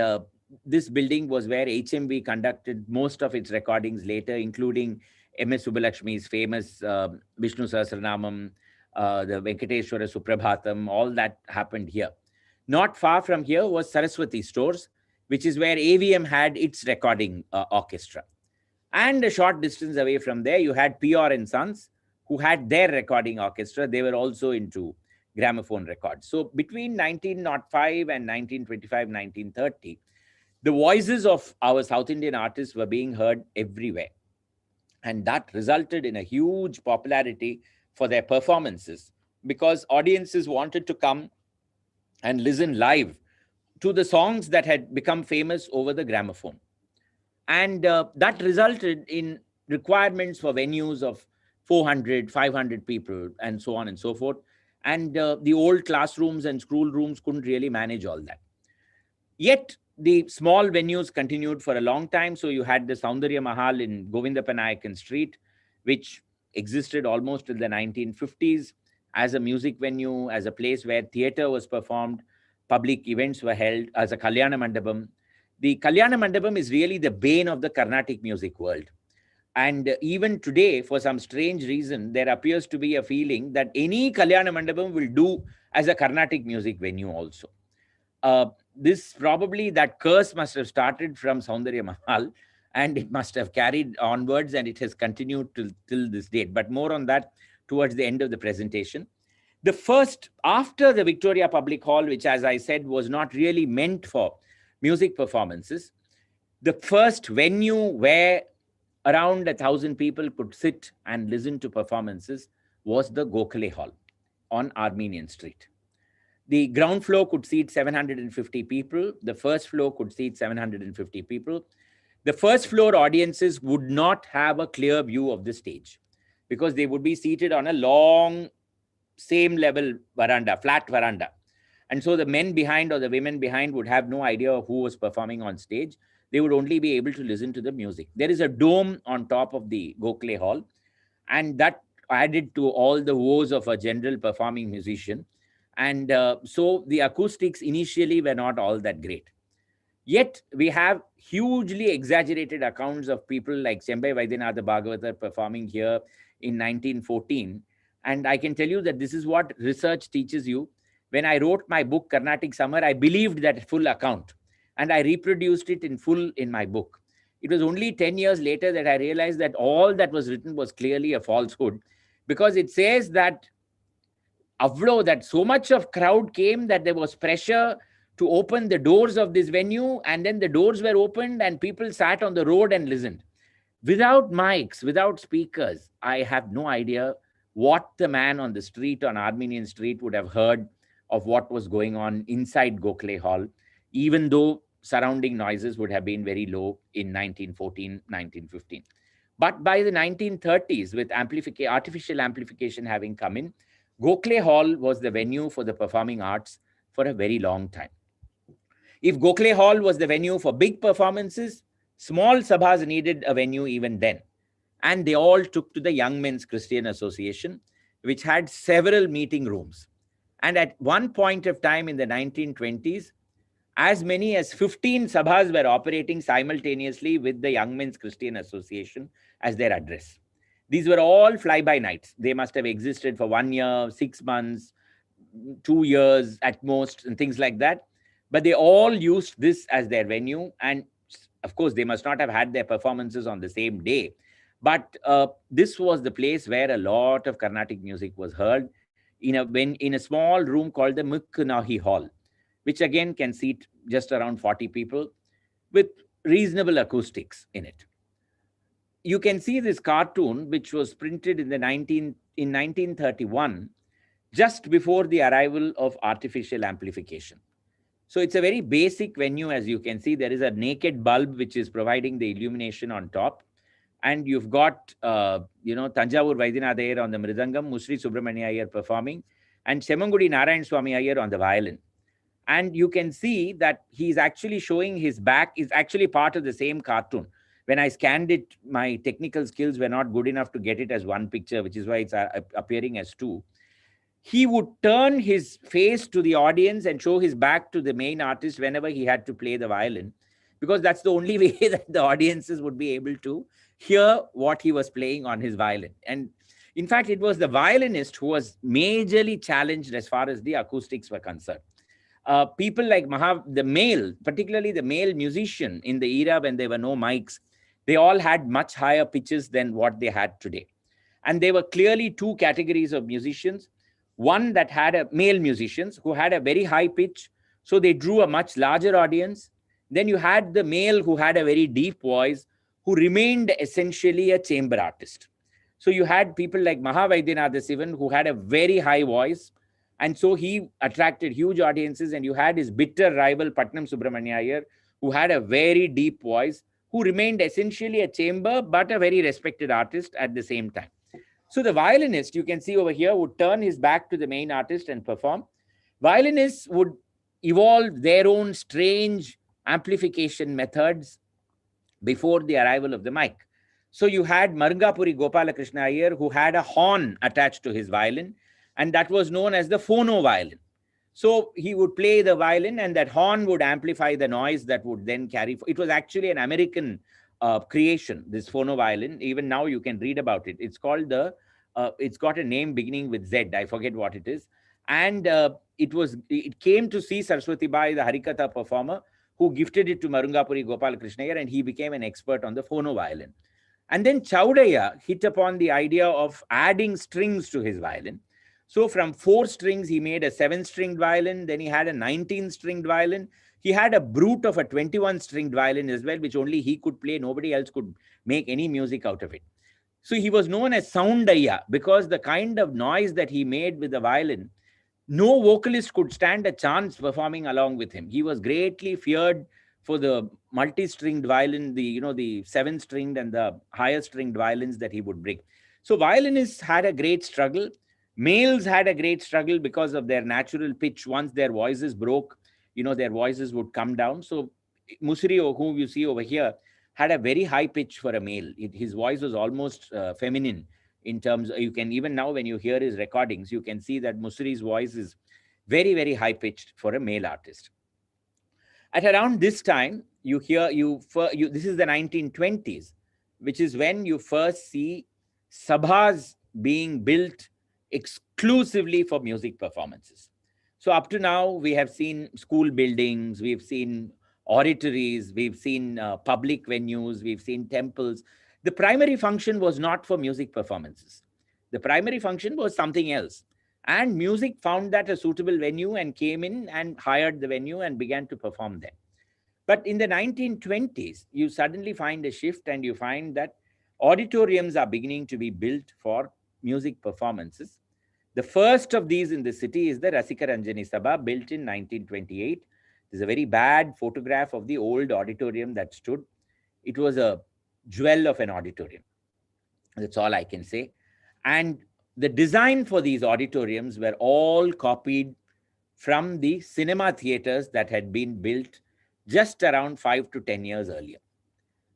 this building was where HMV conducted most of its recordings later, including M.S. Subbalakshmi's famous Vishnu Sahasranamam, the Venkateshwara Suprabhatam, all that happened here. Not far from here was Saraswati Stores, which is where AVM had its recording orchestra. And a short distance away from there, you had P.R. and Sons, who had their recording orchestra. They were also into gramophone records. So between 1905 and 1925, 1930, the voices of our South Indian artists were being heard everywhere. And that resulted in a huge popularity for their performances because audiences wanted to come and listen live to the songs that had become famous over the gramophone. And that resulted in requirements for venues of 400, 500 people, and so on and so forth. And the old classrooms and school rooms couldn't really manage all that. Yet, the small venues continued for a long time. So you had the Saundarya Mahal in Govindapanayakan Street, which existed almost till the 1950s as a music venue, as a place where theatre was performed, public events were held, as a Kalyana Mandapam. The Kalyana Mandapam is really the bane of the Carnatic music world. And even today, for some strange reason, there appears to be a feeling that any Kalyana Mandapam will do as a Carnatic music venue also. That curse must have started from Saundarya Mahal, and it must have carried onwards, and it has continued till this date. But more on that towards the end of the presentation. The first, after the Victoria Public Hall, which, as I said, was not really meant for music performances, the first venue where around 1,000 people could sit and listen to performances was the Gokhale Hall on Armenian Street. The ground floor could seat 750 people. The first floor could seat 750 people. The first floor audiences would not have a clear view of the stage because they would be seated on a long, same level veranda, flat veranda. And so the men behind or the women behind would have no idea of who was performing on stage. They would only be able to listen to the music. There is a dome on top of the Gokhale Hall, and that added to all the woes of a general performing musician. And so the acoustics initially were not all that great. Yet we have hugely exaggerated accounts of people like Sembai Vaidyanatha Bhagavatar performing here in 1914. And I can tell you that this is what research teaches you. When I wrote my book, Carnatic Summer, I believed that full account. And I reproduced it in full in my book. It was only 10 years later that I realized that all that was written was clearly a falsehood, because it says that that so much of crowd came that there was pressure to open the doors of this venue, and then the doors were opened and people sat on the road and listened. Without mics, without speakers, I have no idea what the man on the street, on Armenian Street, would have heard of what was going on inside Gokhale Hall, even though surrounding noises would have been very low in 1914, 1915. But by the 1930s, with artificial amplification having come in, Gokhale Hall was the venue for the performing arts for a very long time. If Gokhale Hall was the venue for big performances, small sabhas needed a venue even then. And they all took to the Young Men's Christian Association, which had several meeting rooms. And at one point of time in the 1920s, as many as 15 sabhas were operating simultaneously with the Young Men's Christian Association as their address. These were all fly-by-nights. They must have existed for 1 year, 6 months, 2 years at most, and things like that. But they all used this as their venue. And of course, they must not have had their performances on the same day. But this was the place where a lot of Carnatic music was heard in a small room called the Mukkunahi Hall, which again can seat just around 40 people with reasonable acoustics in it. You can see this cartoon, which was printed in 1931, just before the arrival of artificial amplification. So it's a very basic venue. As you can see, there is a naked bulb which is providing the illumination on top. And you've got, Tanjavur Vaidyanatha Iyer on the Mridangam, Musri Subramanya Iyer performing, and Semangudi Narayan Swami Iyer on the violin. And you can see that he's actually showing his back is actually part of the same cartoon. When I scanned it, my technical skills were not good enough to get it as one picture, which is why it's appearing as two. He would turn his face to the audience and show his back to the main artist whenever he had to play the violin, because that's the only way that the audiences would be able to hear what he was playing on his violin. And in fact, it was the violinist who was majorly challenged as far as the acoustics were concerned. People like particularly the male musician in the era when there were no mics, they all had much higher pitches than what they had today. And there were clearly two categories of musicians. One that had male musicians who had a very high pitch, so they drew a much larger audience. Then you had the male who had a very deep voice, who remained essentially a chamber artist. So you had people like Mahavaidyanath Sivan, who had a very high voice, and so he attracted huge audiences. And you had his bitter rival Patnam Subramanya Iyer, who had a very deep voice, who remained essentially a chamber but a very respected artist at the same time. So the violinist, you can see over here, would turn his back to the main artist and perform. Violinists would evolve their own strange amplification methods before the arrival of the mic. So you had Marangapuri Gopalakrishna Iyer, who had a horn attached to his violin, and that was known as the phono violin. So he would play the violin, and that horn would amplify the noise that would then carry. It was actually an American creation, this phono violin. Even now you can read about it. It's called it's got a name beginning with Z. I forget what it is. And it came to see Saraswati Bai, the Harikatha performer, who gifted it to Marangapuri Gopalakrishna Iyer, and he became an expert on the phono violin. And then Chaudaya hit upon the idea of adding strings to his violin. So from 4 strings, he made a 7-stringed violin. Then he had a 19-stringed violin. He had a brute of a 21-stringed violin as well, which only he could play. Nobody else could make any music out of it. So he was known as Soundaya because the kind of noise that he made with the violin, no vocalist could stand a chance performing along with him. He was greatly feared for the multi-stringed violin, the 7-stringed and the higher stringed violins that he would bring. So violinists had a great struggle. Males had a great struggle because of their natural pitch. Once their voices broke, their voices would come down. So Musri, who you see over here, had a very high pitch for a male. His voice was almost feminine in terms of, you can even now when you hear his recordings, you can see that Musri's voice is very, very high pitched for a male artist. At around this time, this is the 1920s, which is when you first see sabhas being built exclusively for music performances. So up to now, we have seen school buildings, we've seen oratories, we've seen public venues, we've seen temples. The primary function was not for music performances. The primary function was something else. And music found that a suitable venue and came in and hired the venue and began to perform there. But in the 1920s, you suddenly find a shift and you find that auditoriums are beginning to be built for music performances. The first of these in the city is the Rasika Ranjani Sabha, built in 1928. There's a very bad photograph of the old auditorium that stood. It was a jewel of an auditorium. That's all I can say. And the design for these auditoriums were all copied from the cinema theaters that had been built just around 5 to 10 years earlier.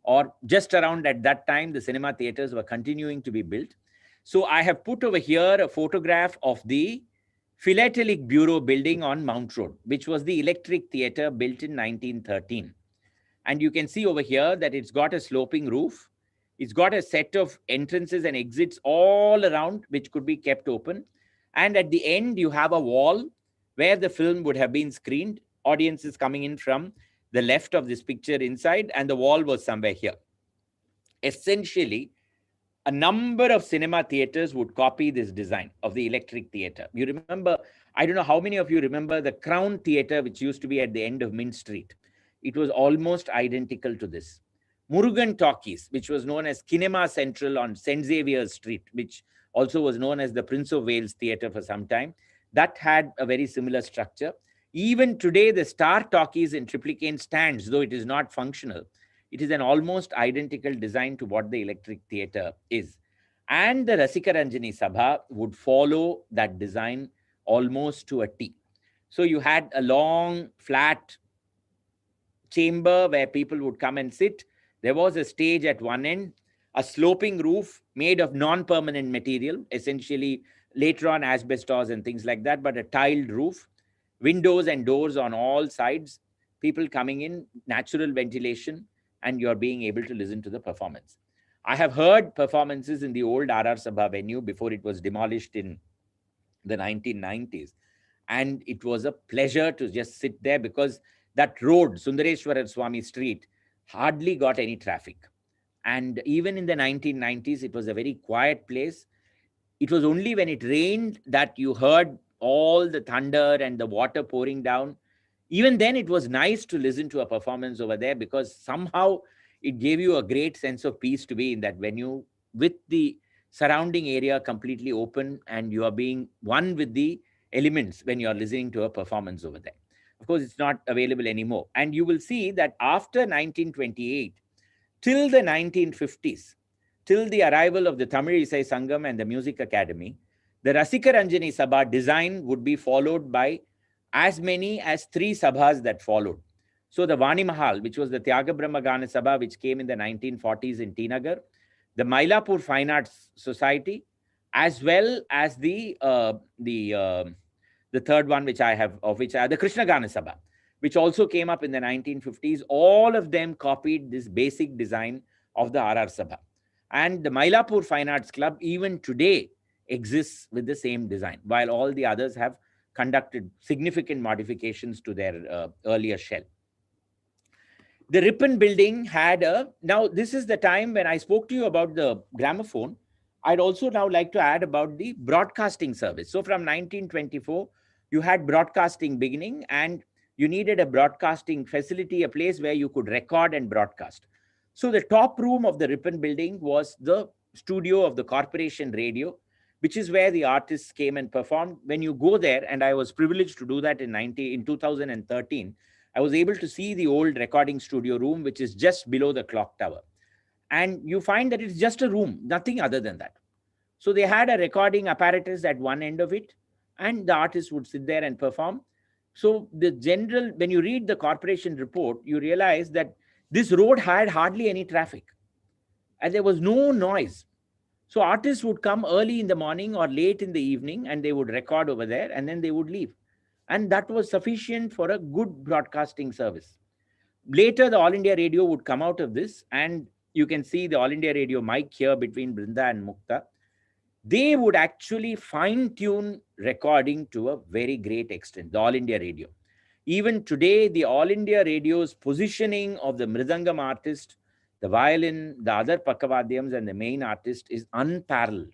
Or just around at that time, the cinema theaters were continuing to be built. So I have put over here a photograph of the Philatelic Bureau building on Mount Road, which was the Electric Theatre built in 1913. And you can see over here that it's got a sloping roof. It's got a set of entrances and exits all around, which could be kept open. And at the end, you have a wall where the film would have been screened. Audiences coming in from the left of this picture inside, and the wall was somewhere here. Essentially, a number of cinema theaters would copy this design of the electric theater. You remember, I don't know how many of you remember the Crown Theater, which used to be at the end of Mint Street. It was almost identical to this. Murugan Talkies, which was known as Kinema Central on St. Xavier's Street, which also was known as the Prince of Wales Theatre for some time, that had a very similar structure. Even today, the Star Talkies in Triplicane stands, though it is not functional. It is an almost identical design to what the electric theatre is. And the Rasikaranjani Sabha would follow that design almost to a T. So you had a long, flat chamber where people would come and sit. There was a stage at one end, a sloping roof made of non-permanent material, essentially later on asbestos and things like that, but a tiled roof, windows and doors on all sides, people coming in, natural ventilation, and you're being able to listen to the performance. I have heard performances in the old RR Sabha venue before it was demolished in the 1990s. And it was a pleasure to just sit there because that road, Sundareshwara Swami Street, hardly got any traffic. And even in the 1990s, it was a very quiet place. It was only when it rained that you heard all the thunder and the water pouring down. Even then, it was nice to listen to a performance over there because somehow it gave you a great sense of peace to be in that venue with the surrounding area completely open, and you are being one with the elements when you're listening to a performance over there. Of course, it's not available anymore. And you will see that after 1928, till the 1950s, till the arrival of the Tamil Isai Sangam and the Music Academy, the Rasikaranjani Sabha design would be followed by as many as 3 sabhas that followed. So the Vani Mahal, which was the Tyaga Brahma Gana Sabha, which came in the 1940s in T Nagar, the Mylapore Fine Arts Society, as well as the third one, which I have, of which the Krishna Gana Sabha, which also came up in the 1950s. All of them copied this basic design of the RR Sabha. And the Mylapore Fine Arts Club, even today, exists with the same design, while all the others have conducted significant modifications to their earlier shell. The Ripon building had now this is the time when I spoke to you about the gramophone. I'd also now like to add about the broadcasting service. So from 1924, you had broadcasting beginning, and you needed a broadcasting facility, a place where you could record and broadcast. So the top room of the Ripon building was the studio of the Corporation Radio, which is where the artists came and performed. When you go there, and I was privileged to do that in 2013, I was able to see the old recording studio room, which is just below the clock tower. And you find that it's just a room, nothing other than that. So they had a recording apparatus at one end of it, and the artists would sit there and perform. So the general, when you read the corporation report, you realize that this road had hardly any traffic, and there was no noise. So artists would come early in the morning or late in the evening, and they would record over there, and then they would leave. And that was sufficient for a good broadcasting service. Later, the All India Radio would come out of this, and you can see the All India Radio mic here between Brinda and Mukta. They would actually fine-tune recording to a very great extent, the All India Radio. Even today, the All India Radio's positioning of the Mridangam artist, the violin, the other Pakavadyams, and the main artist is unparalleled.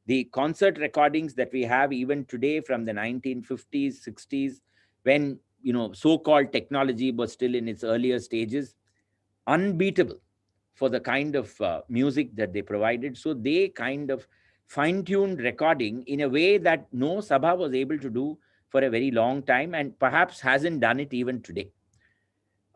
The concert recordings that we have even today from the 1950s, 60s, when so-called technology was still in its earlier stages, unbeatable for the kind of music that they provided. So they kind of fine-tuned recording in a way that no Sabha was able to do for a very long time, and perhaps hasn't done it even today.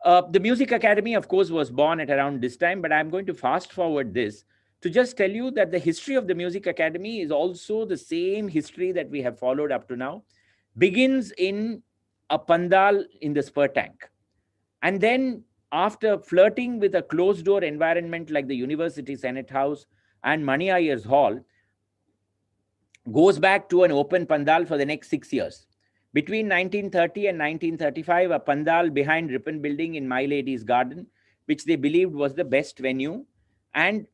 The Music Academy, of course, was born at around this time, but I'm going to fast forward this to just tell you that the history of the Music Academy is also the same history that we have followed up to now. Begins in a pandal in the spur tank. And then after flirting with a closed-door environment like the University Senate House and Mani Iyer's Hall, goes back to an open pandal for the next 6 years. Between 1930 and 1935, a pandal behind Ripon building in My Lady's Garden, which they believed was the best venue. And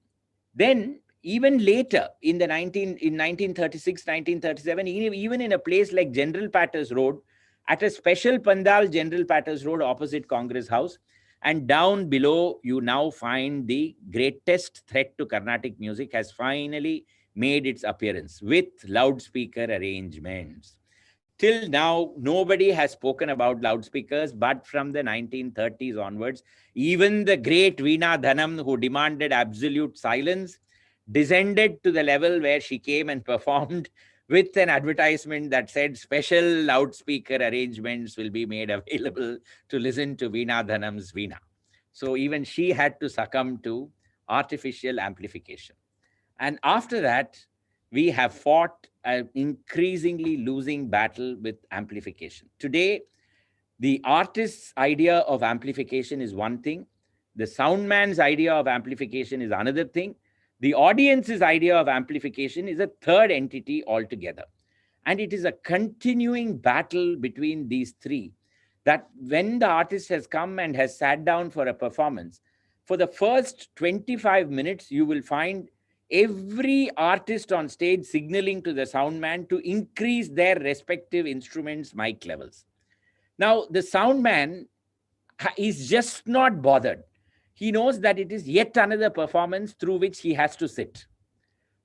then even later in 1936, 1937, even in a place like General Patters Road, at a special pandal, General Patters Road opposite Congress House, And down below, you now find the greatest threat to Carnatic music has finally made its appearance with loudspeaker arrangements. Till now, nobody has spoken about loudspeakers, but from the 1930s onwards, even the great Veena Dhanam, who demanded absolute silence, descended to the level where she came and performed with an advertisement that said special loudspeaker arrangements will be made available to listen to Veena Dhanam's Veena. So even she had to succumb to artificial amplification. And after that, we have fought an increasingly losing battle with amplification. Today, the artist's idea of amplification is one thing, the sound man's idea of amplification is another thing, the audience's idea of amplification is a third entity altogether. And it is a continuing battle between these three, that when the artist has come and has sat down for a performance, for the first 25 minutes, you will find every artist on stage signaling to the sound man to increase their respective instruments' mic levels. Now, the sound man is just not bothered. He knows that it is yet another performance through which he has to sit.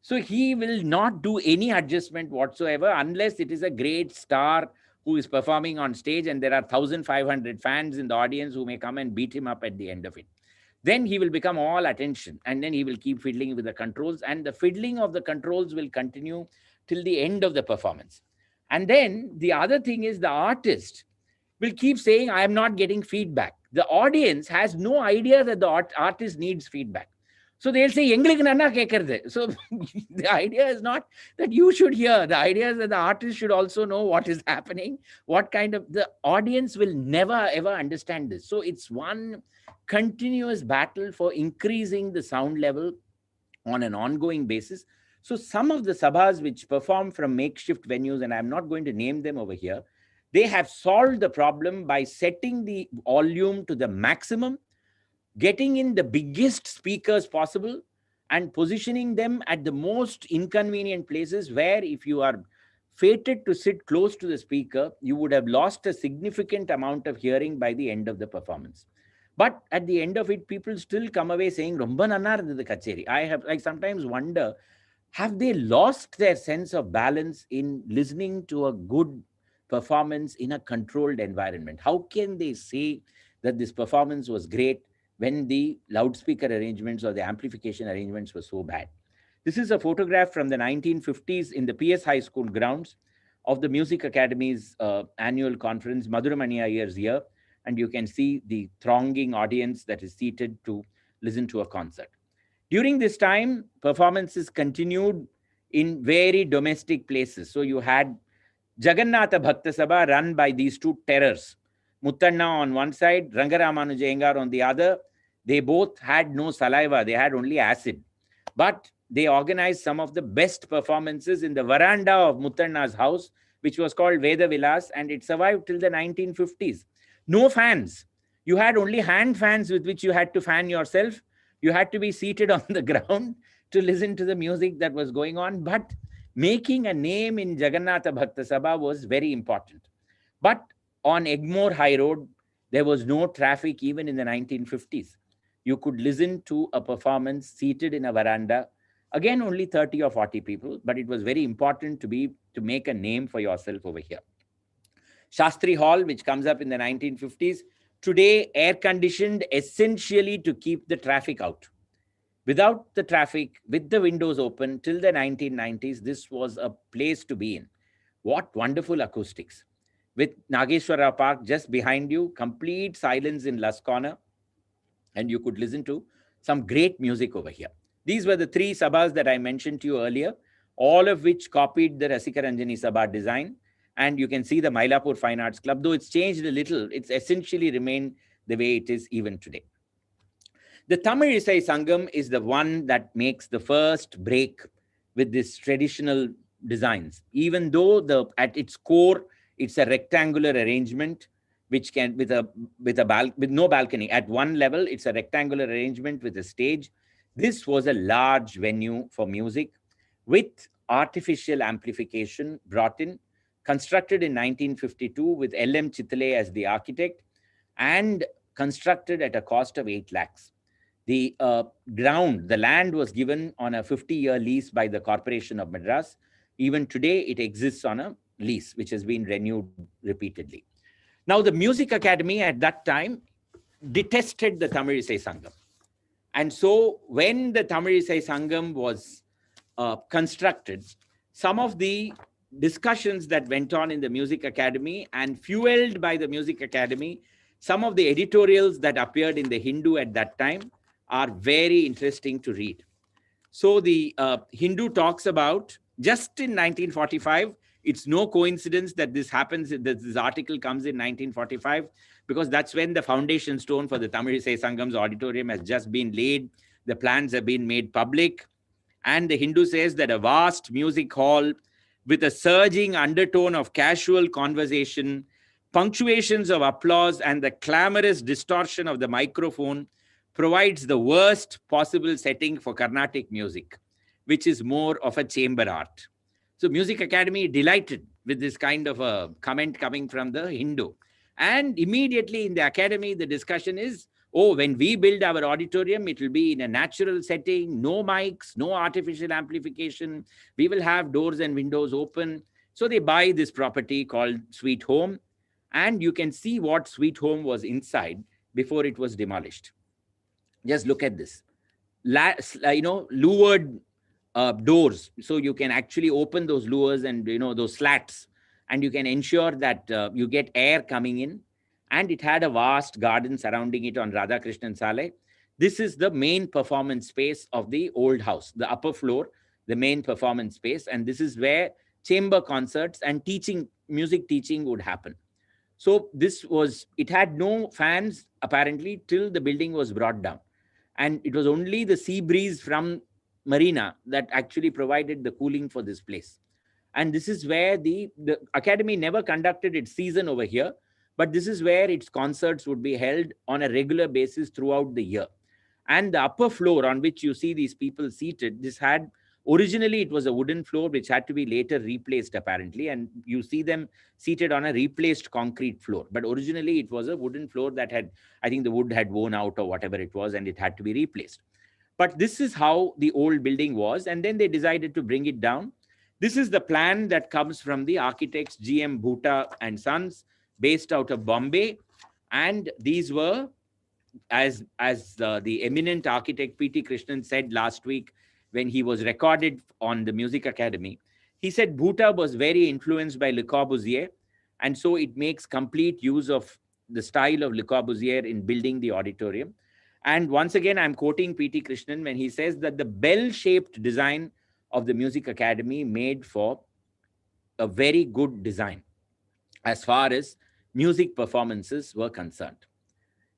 So he will not do any adjustment whatsoever unless it is a great star who is performing on stage and there are 1,500 fans in the audience who may come and beat him up at the end of it. Then he will become all attention and then he will keep fiddling with the controls, and the fiddling of the controls will continue till the end of the performance. And then the other thing is the artist will keep saying, I am not getting feedback. The audience has no idea that the artist needs feedback. So they'll say, English nanna kekkirudhu. So the idea is not that you should hear. The idea is that the artist should also know what is happening, what kind of, the audience will never ever understand this. So it's one continuous battle for increasing the sound level on an ongoing basis. So some of the sabhas which perform from makeshift venues, and I'm not going to name them over here, they have solved the problem by setting the volume to the maximum, getting in the biggest speakers possible, and positioning them at the most inconvenient places where if you are fated to sit close to the speaker, you would have lost a significant amount of hearing by the end of the performance. But at the end of it, people still come away saying, Romba nanna irundhathu kacheri. I sometimes wonder, have they lost their sense of balance in listening to a good performance in a controlled environment? How can they say that this performance was great when the loudspeaker arrangements or the amplification arrangements were so bad? This is a photograph from the 1950s in the PS High School grounds of the Music Academy's annual conference, Madhuramani Iyer's year, and you can see the thronging audience that is seated to listen to a concert. During this time, performances continued in very domestic places. So you had Jagannatha Bhakta Sabha run by these two terrors, Muttanna on one side, Rangaramanuja Iyengar on the other. They both had no saliva, they had only acid. But they organized some of the best performances in the veranda of Muttanna's house, which was called Veda Vilas, and it survived till the 1950s. No fans. You had only hand fans with which you had to fan yourself. You had to be seated on the ground to listen to the music that was going on. But making a name in Jagannatha Bhakta Sabha was very important. But on Egmore High Road, there was no traffic even in the 1950s. You could listen to a performance seated in a veranda. Again, only 30 or 40 people, but it was very important to make a name for yourself over here. Shastri Hall, which comes up in the 1950s, today air-conditioned essentially to keep the traffic out. Without the traffic, with the windows open till the 1990s, this was a place to be in. What wonderful acoustics. With Nageshwara Park just behind you, complete silence in Lusk Corner, and you could listen to some great music over here. These were the three sabhas that I mentioned to you earlier, all of which copied the Rasika Ranjani Sabha design. And you can see the Mylapore Fine Arts Club, though it's changed a little, it's essentially remained the way it is even today. The Tamil Isai Sangam is the one that makes the first break with this traditional designs. Even though at its core, it's a rectangular arrangement, which can, with no balcony. At one level, it's a rectangular arrangement with a stage. This was a large venue for music with artificial amplification brought in, constructed in 1952 with L.M. Chitale as the architect, and constructed at a cost of 8 lakhs. The the land was given on a 50-year lease by the Corporation of Madras. Even today, it exists on a lease, which has been renewed repeatedly. Now, the Music Academy at that time detested the Tamil Isai Sangam. And so when the Tamil Isai Sangam was constructed, some of the discussions that went on in the Music Academy and fueled by the Music Academy, some of the editorials that appeared in the Hindu at that time are very interesting to read. So the Hindu talks about, just in 1945, it's no coincidence that this happens, that this article comes in 1945, because that's when the foundation stone for the Tamil Isai Sangam's auditorium has just been laid. The plans have been made public. And the Hindu says that a vast music hall with a surging undertone of casual conversation, punctuations of applause, and the clamorous distortion of the microphone provides the worst possible setting for Carnatic music, which is more of a chamber art. So Music Academy delighted with this kind of a comment coming from the Hindu. And immediately in the academy, the discussion is, oh, when we build our auditorium, it will be in a natural setting, no mics, no artificial amplification. We will have doors and windows open. So they buy this property called Sweet Home. And you can see what Sweet Home was inside before it was demolished. Just look at this. Louvered doors. So you can actually open those lures and, those slats, and you can ensure that you get air coming in. And it had a vast garden surrounding it on Radhakrishnan Sale. This is the main performance space of the old house, the upper floor, the main performance space. And this is where chamber concerts and music teaching would happen. So it had no fans apparently till the building was brought down. And it was only the sea breeze from Marina that actually provided the cooling for this place. And this is where the academy never conducted its season over here, but this is where its concerts would be held on a regular basis throughout the year. And the upper floor on which you see these people seated, originally it was a wooden floor, which had to be later replaced apparently. And you see them seated on a replaced concrete floor. But originally it was a wooden floor that I think the wood had worn out or whatever it was, and it had to be replaced. But this is how the old building was. And then they decided to bring it down. This is the plan that comes from the architects G.M. Bhuta and Sons, based out of Bombay. And these were, as the eminent architect P.T. Krishnan said last week when he was recorded on the Music Academy, he said Bhuta was very influenced by Le Corbusier, and so it makes complete use of the style of Le Corbusier in building the auditorium. And once again, I'm quoting P.T. Krishnan when he says that the bell-shaped design of the Music Academy made for a very good design as far as music performances were concerned.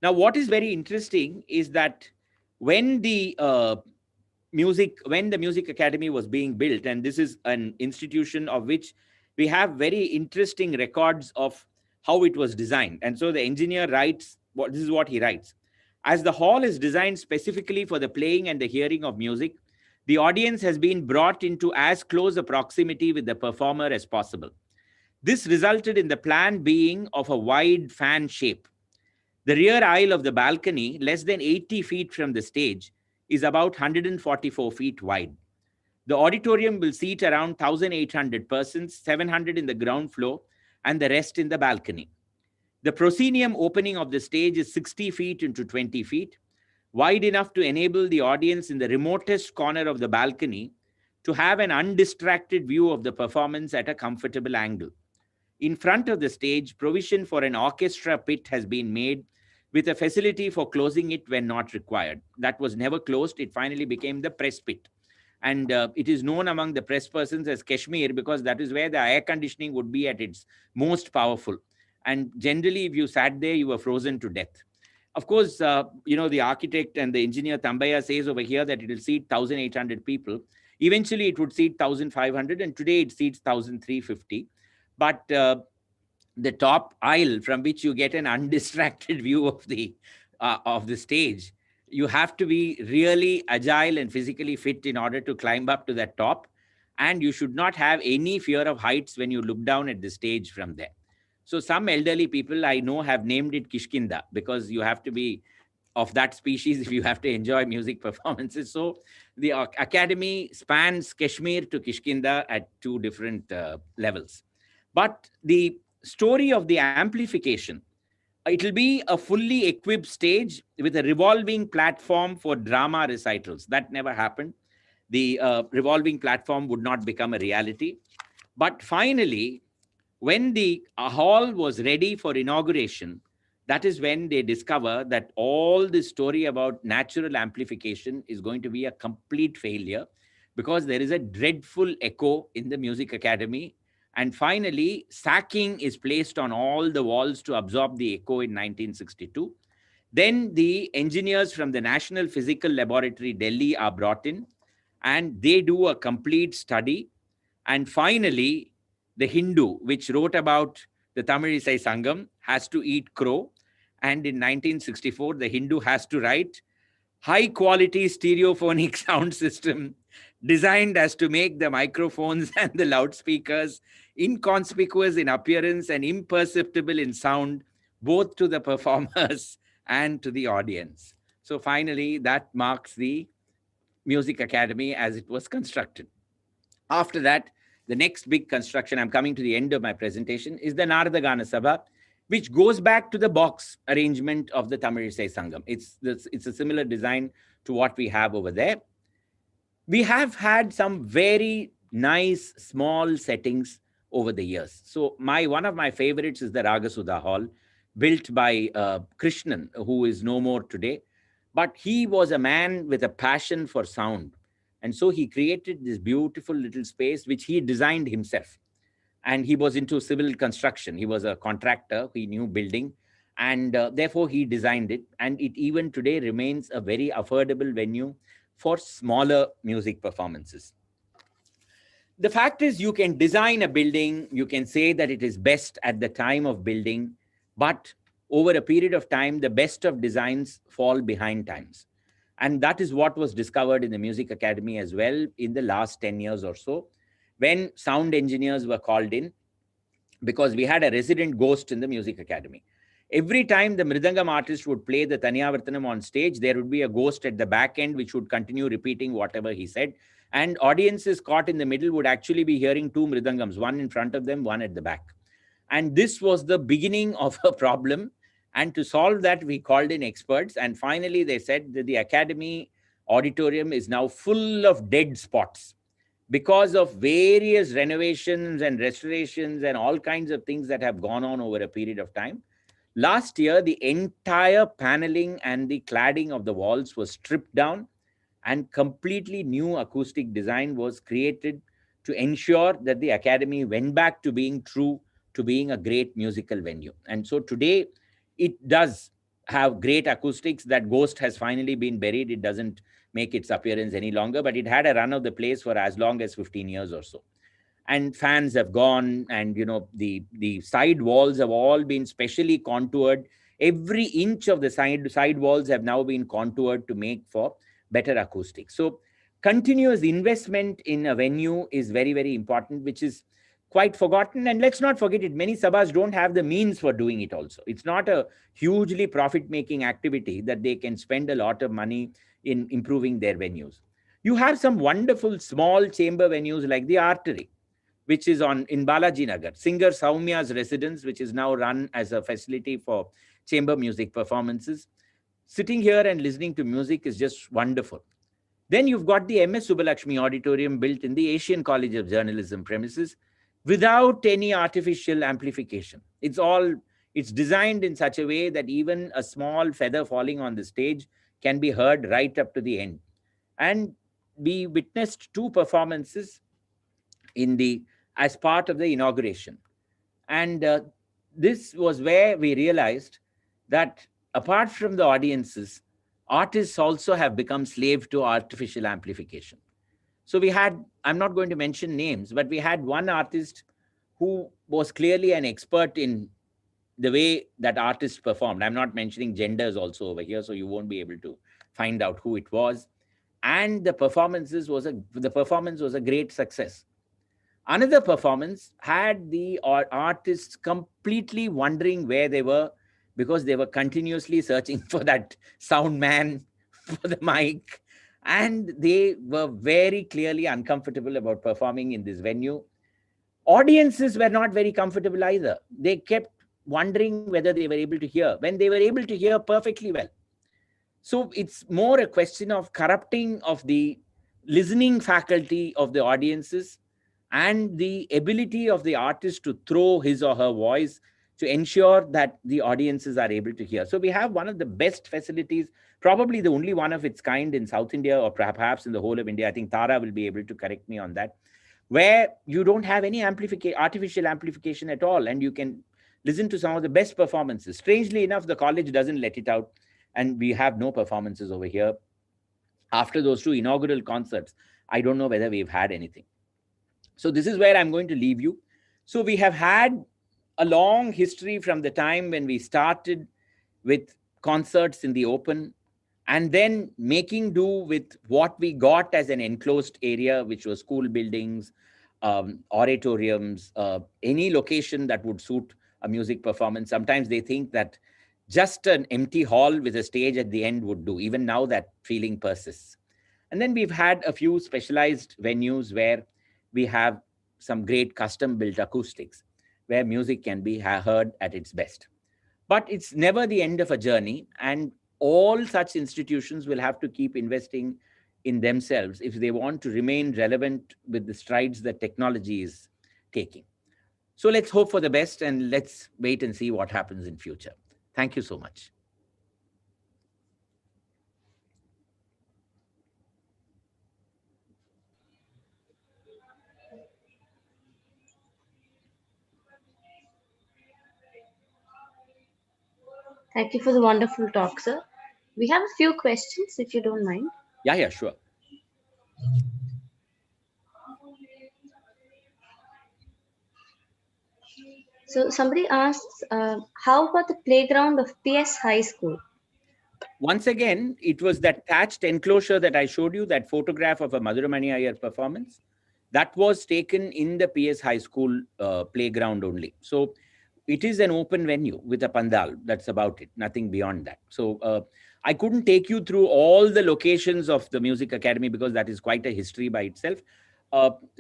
Now, what is very interesting is that when the Music Academy was being built, and this is an institution of which we have very interesting records of how it was designed. And so the engineer writes, this is what he writes. As the hall is designed specifically for the playing and the hearing of music, the audience has been brought into as close a proximity with the performer as possible. This resulted in the plan being of a wide fan shape. The rear aisle of the balcony, less than 80 feet from the stage, is about 144 feet wide. The auditorium will seat around 1,800 persons, 700 in the ground floor, and the rest in the balcony. The proscenium opening of the stage is 60 feet into 20 feet, wide enough to enable the audience in the remotest corner of the balcony to have an undistracted view of the performance at a comfortable angle. In front of the stage, provision for an orchestra pit has been made with a facility for closing it when not required. That was never closed. It finally became the press pit. And it is known among the press persons as Kashmir because that is where the air conditioning would be at its most powerful. And generally, if you sat there, you were frozen to death. Of course, the architect and the engineer Tambaya says over here that it will seat 1,800 people. Eventually, it would seat 1,500, and today it seats 1,350. But the top aisle from which you get an undistracted view of the stage, you have to be really agile and physically fit in order to climb up to that top. And you should not have any fear of heights when you look down at the stage from there. So some elderly people I know have named it Kishkinda because you have to be of that species if you have to enjoy music performances. So the academy spans Kashmir to Kishkinda at two different levels. But the story of the amplification, it'll be a fully equipped stage with a revolving platform for drama recitals. That never happened. The revolving platform would not become a reality. But finally, when the hall was ready for inauguration, that is when they discover that all this story about natural amplification is going to be a complete failure because there is a dreadful echo in the music academy. And finally, sacking is placed on all the walls to absorb the echo in 1962. Then the engineers from the National Physical Laboratory, Delhi, are brought in and they do a complete study. And finally, the Hindu, which wrote about the Tamil Isai Sangam, has to eat crow. And in 1964, the Hindu has to write high quality stereophonic sound system designed as to make the microphones and the loudspeakers inconspicuous in appearance and imperceptible in sound, both to the performers and to the audience. So finally, that marks the Music Academy as it was constructed. After that, the next big construction, I'm coming to the end of my presentation, is the Narada Gana Sabha, which goes back to the box arrangement of the Tamil Isai Sangam. It's a similar design to what we have over there. We have had some very nice small settings over the years. So one of my favorites is the Ragasudha Hall, built by Krishnan, who is no more today. But he was a man with a passion for sound. And so he created this beautiful little space, which he designed himself. And he was into civil construction. He was a contractor. He knew building. And therefore, he designed it. And it even today remains a very affordable venue for smaller music performances. The fact is, you can design a building. You can say that it is best at the time of building. But over a period of time, the best of designs fall behind times. And that is what was discovered in the Music Academy as well in the last 10 years or so, when sound engineers were called in, because we had a resident ghost in the Music Academy. Every time the Mridangam artist would play the Taniyavartanam on stage, there would be a ghost at the back end which would continue repeating whatever he said. And audiences caught in the middle would actually be hearing two Mridangams, one in front of them, one at the back. And this was the beginning of a problem. And to solve that, we called in experts. And finally, they said that the Academy auditorium is now full of dead spots because of various renovations and restorations and all kinds of things that have gone on over a period of time. Last year, the entire paneling and the cladding of the walls was stripped down and completely new acoustic design was created to ensure that the Academy went back to being true to being a great musical venue. And so today, it does have great acoustics. That ghost has finally been buried. It doesn't make its appearance any longer, but it had a run of the place for as long as 15 years or so. And fans have gone, and the side walls have all been specially contoured. Every inch of the side walls have now been contoured to make for better acoustics. So continuous investment in a venue is very, very important, which is quite forgotten. And let's not forget it, many sabhas don't have the means for doing it also. It's not a hugely profit-making activity that they can spend a lot of money in improving their venues. You have some wonderful small chamber venues like the Artery, which is in Balaji Nagar, singer Saumya's residence, which is now run as a facility for chamber music performances. Sitting here and listening to music is just wonderful. Then you've got the MS Subbalakshmi Auditorium built in the Asian College of Journalism premises without any artificial amplification. It's designed in such a way that even a small feather falling on the stage can be heard right up to the end. And we witnessed two performances as part of the inauguration. And this was where we realized that apart from the audiences, artists also have become slave to artificial amplification. So I'm not going to mention names, but we had one artist who was clearly an expert in the way that artists performed. I'm not mentioning genders also over here, so you won't be able to find out who it was. And the performance was a great success. Another performance had the artists completely wondering where they were, because they were continuously searching for that sound man, for the mic, and they were very clearly uncomfortable about performing in this venue. Audiences were not very comfortable either. They kept wondering whether they were able to hear, when they were able to hear perfectly well. So it's more a question of corrupting of the listening faculty of the audiences and the ability of the artist to throw his or her voice to ensure that the audiences are able to hear. So we have one of the best facilities, probably the only one of its kind in South India, or perhaps in the whole of India. I think Tara will be able to correct me on that, where you don't have any artificial amplification at all, and you can listen to some of the best performances. Strangely enough, the college doesn't let it out, and we have no performances over here. After those two inaugural concerts, I don't know whether we've had anything. So this is where I'm going to leave you. So we have had a long history from the time when we started with concerts in the open, and then making do with what we got as an enclosed area, which was school buildings, oratoriums, any location that would suit a music performance. Sometimes they think that just an empty hall with a stage at the end would do. Even now that feeling persists. And then we've had a few specialized venues where we have some great custom built acoustics, where music can be heard at its best. But it's never the end of a journey, and all such institutions will have to keep investing in themselves if they want to remain relevant with the strides that technology is taking. So let's hope for the best, and let's wait and see what happens in future. Thank you so much. Thank you for the wonderful talk, sir. We have a few questions, if you don't mind. Yeah, sure. So somebody asks, how about the playground of PS High School? Once again, it was that thatched enclosure that I showed you, that photograph of a Madhuramani Iyer performance. That was taken in the PS High School playground only. So it is an open venue with a pandal. That's about it. Nothing beyond that. So I couldn't take you through all the locations of the Music Academy, because that is quite a history by itself.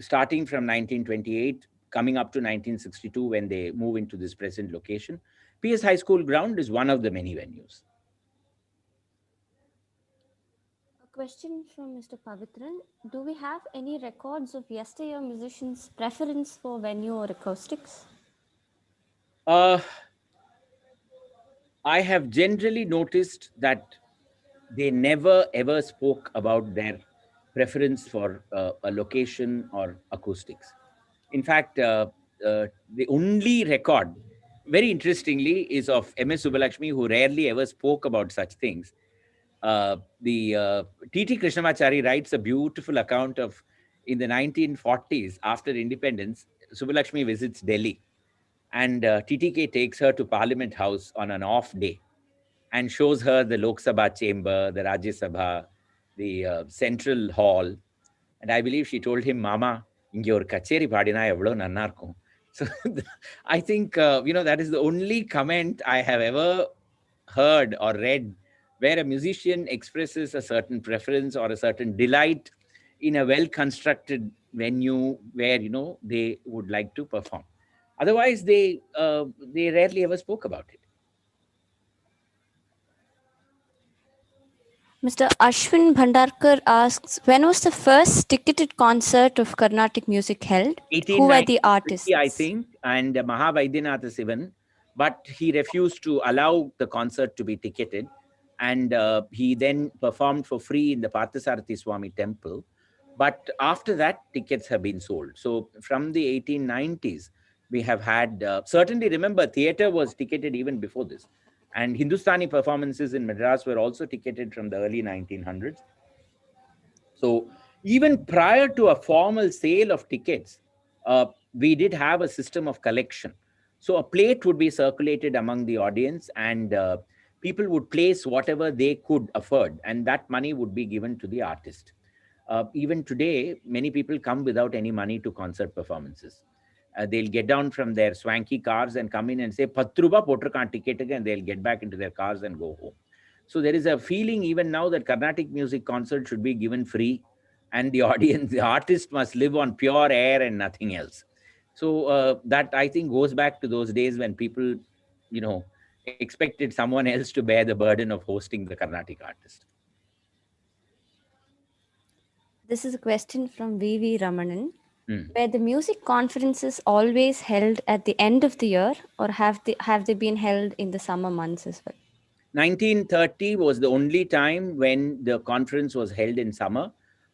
Starting from 1928, coming up to 1962, when they move into this present location. PS High School ground is one of the many venues. Question from Mr. Pavitran. Do we have any records of yesteryear musicians' preference for venue or acoustics? I have generally noticed that they never ever spoke about their preference for a location or acoustics. In fact, the only record, very interestingly, is of M.S. Subbulakshmi, who rarely ever spoke about such things. The T.T. Krishnamachari writes a beautiful account of, in the 1940s, after independence, Subbulakshmi visits Delhi, and TTK takes her to Parliament House on an off day and shows her the Lok Sabha chamber, the Rajya Sabha, the central hall. And I believe she told him, Mama, inge or kacheri padina evlo nanna irukum. So I think, that is the only comment I have ever heard or read where a musician expresses a certain preference or a certain delight in a well-constructed venue where, they would like to perform. Otherwise, they rarely ever spoke about it. Mr. Ashwin Bhandarkar asks, when was the first ticketed concert of Carnatic music held? Who were the artists? I think, and Mahavaidyanatha Sivan, but he refused to allow the concert to be ticketed. And he then performed for free in the Parthasarathi Swami temple. But after that, tickets have been sold. So from the 1890s, we have had, certainly remember, theatre was ticketed even before this. And Hindustani performances in Madras were also ticketed from the early 1900s. So even prior to a formal sale of tickets, we did have a system of collection. So a plate would be circulated among the audience, and people would place whatever they could afford, and that money would be given to the artist. Even today, many people come without any money to concert performances. They'll get down from their swanky cars and come in and say, "Patruba potrakan ticket," and they'll get back into their cars and go home. So there is a feeling even now that Carnatic music concert should be given free, and the audience, the artist must live on pure air and nothing else. So that I think goes back to those days when people, you know, expected someone else to bear the burden of hosting the Carnatic artist. This is a question from V.V. Ramanan. Mm. Were the music conferences always held at the end of the year, or have they been held in the summer months as well? 1930 was the only time when the conference was held in summer.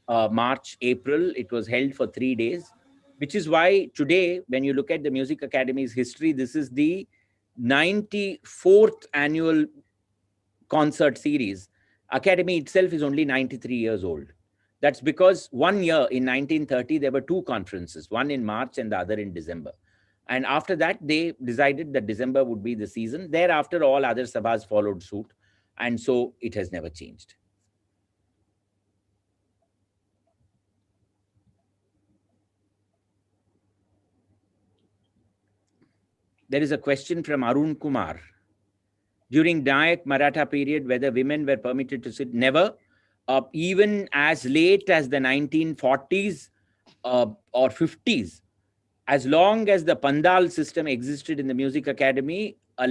March, April, it was held for 3 days, which is why today, when you look at the Music Academy's history, this is the 94th annual concert series. Academy itself is only 93 years old. That's because 1 year in 1930, there were 2 conferences, one in March and the other in December. And after that, they decided that December would be the season. Thereafter, all other sabhas followed suit. And so it has never changed. There is a question from Arun Kumar. During Nayak Maratha period, whether women were permitted to sit? Never. Even as late as the 1940s or 50s, as long as the Pandal system existed in the Music Academy, a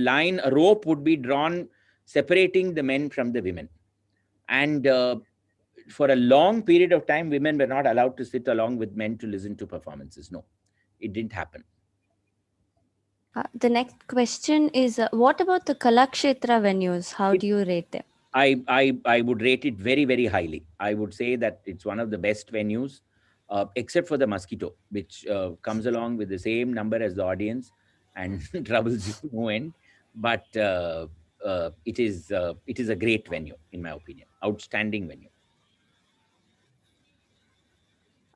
rope would be drawn separating the men from the women. And for a long period of time, women were not allowed to sit along with men to listen to performances. No, it didn't happen. The next question is, what about the Kalakshetra venues? How do you rate them? I would rate it very, very highly. I would say that it's one of the best venues, except for the Mosquito, which comes along with the same number as the audience and troubles you no end. But it is a great venue, in my opinion. Outstanding venue.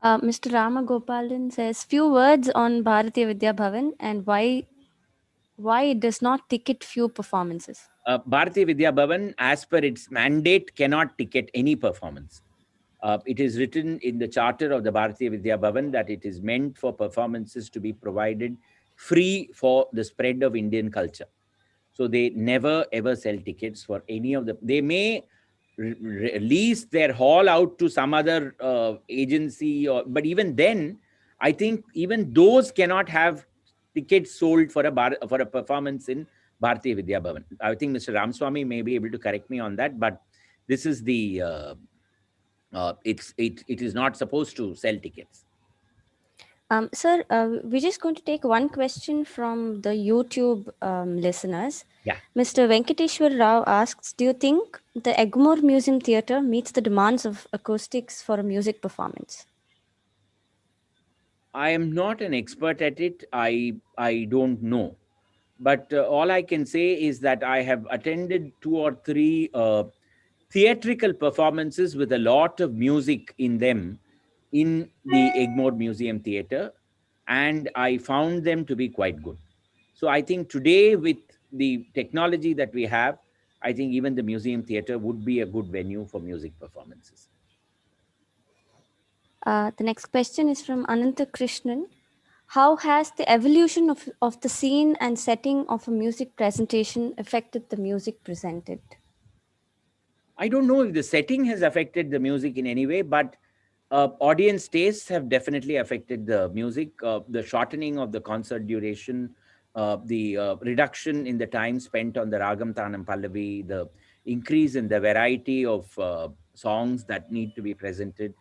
Mr. Ramagopalan says, few words on Bharatiya Vidya Bhavan and why it does not ticket few performances. Bharatiya Vidya Bhavan, as per its mandate, cannot ticket any performance. It is written in the charter of the Bharatiya Vidya Bhavan that it is meant for performances to be provided free for the spread of Indian culture. So they never ever sell tickets for any of the. They may release their hall out to some other agency, but even then, I think even those cannot have tickets sold for a performance in Bharatiya Vidya Bhavan. I think Mr. Ramswamy may be able to correct me on that, but this is the. It is not supposed to sell tickets. Sir, we're just going to take one question from the YouTube listeners. Yeah. Mr. Venkateshwar Rao asks, do you think the Egmore Museum Theatre meets the demands of acoustics for a music performance? I am not an expert at it. I don't know. But all I can say is that I have attended 2 or 3 theatrical performances with a lot of music in them in the Egmore Museum Theatre, and I found them to be quite good. So I think today, with the technology that we have, I think even the museum theatre would be a good venue for music performances. The next question is from Ananta Krishnan. How has the evolution of the scene and setting of a music presentation affected the music presented? I don't know if the setting has affected the music in any way, but audience tastes have definitely affected the music. The shortening of the concert duration, the reduction in the time spent on the Ragam Tanam Pallavi, the increase in the variety of songs that need to be presented.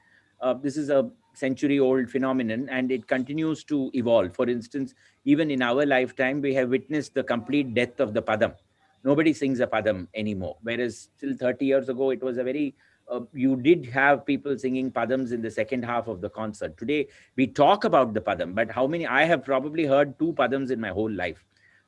This is a century-old phenomenon, and it continues to evolve. For instance, even in our lifetime, we have witnessed the complete death of the Padam. Nobody sings a Padam anymore, whereas still 30 years ago, it was a very you did have people singing Padams in the second half of the concert. Today, we talk about the Padam, but how many? I have probably heard 2 Padams in my whole life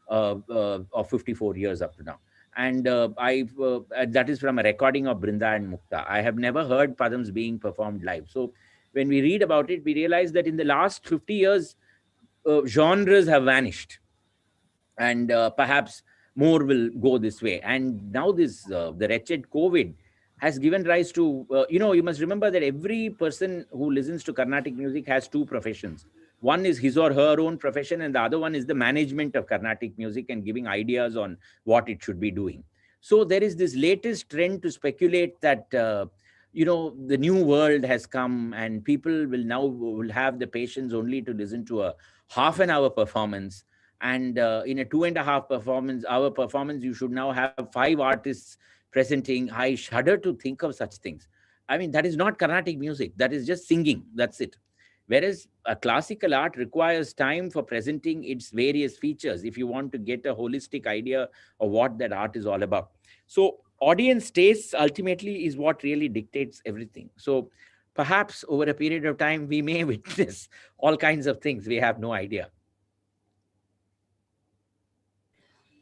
of 54 years up to now. And that is from a recording of Brinda and Mukta. I have never heard Padams being performed live. So when we read about it, we realize that in the last 50 years, genres have vanished. And perhaps more will go this way. And now the wretched COVID has given rise to, you must remember that every person who listens to Carnatic music has two professions. One is his or her own profession, and the other one is the management of Carnatic music and giving ideas on what it should be doing. So there is this latest trend to speculate that, the new world has come and people will have the patience only to listen to a half an hour performance. And in a 2.5 hour performance, you should now have 5 artists presenting. I shudder to think of such things. I mean, that is not Carnatic music. That is just singing. That's it. Whereas a classical art requires time for presenting its various features if you want to get a holistic idea of what that art is all about. So audience tastes ultimately is what really dictates everything. So perhaps over a period of time, we may witness all kinds of things. We have no idea.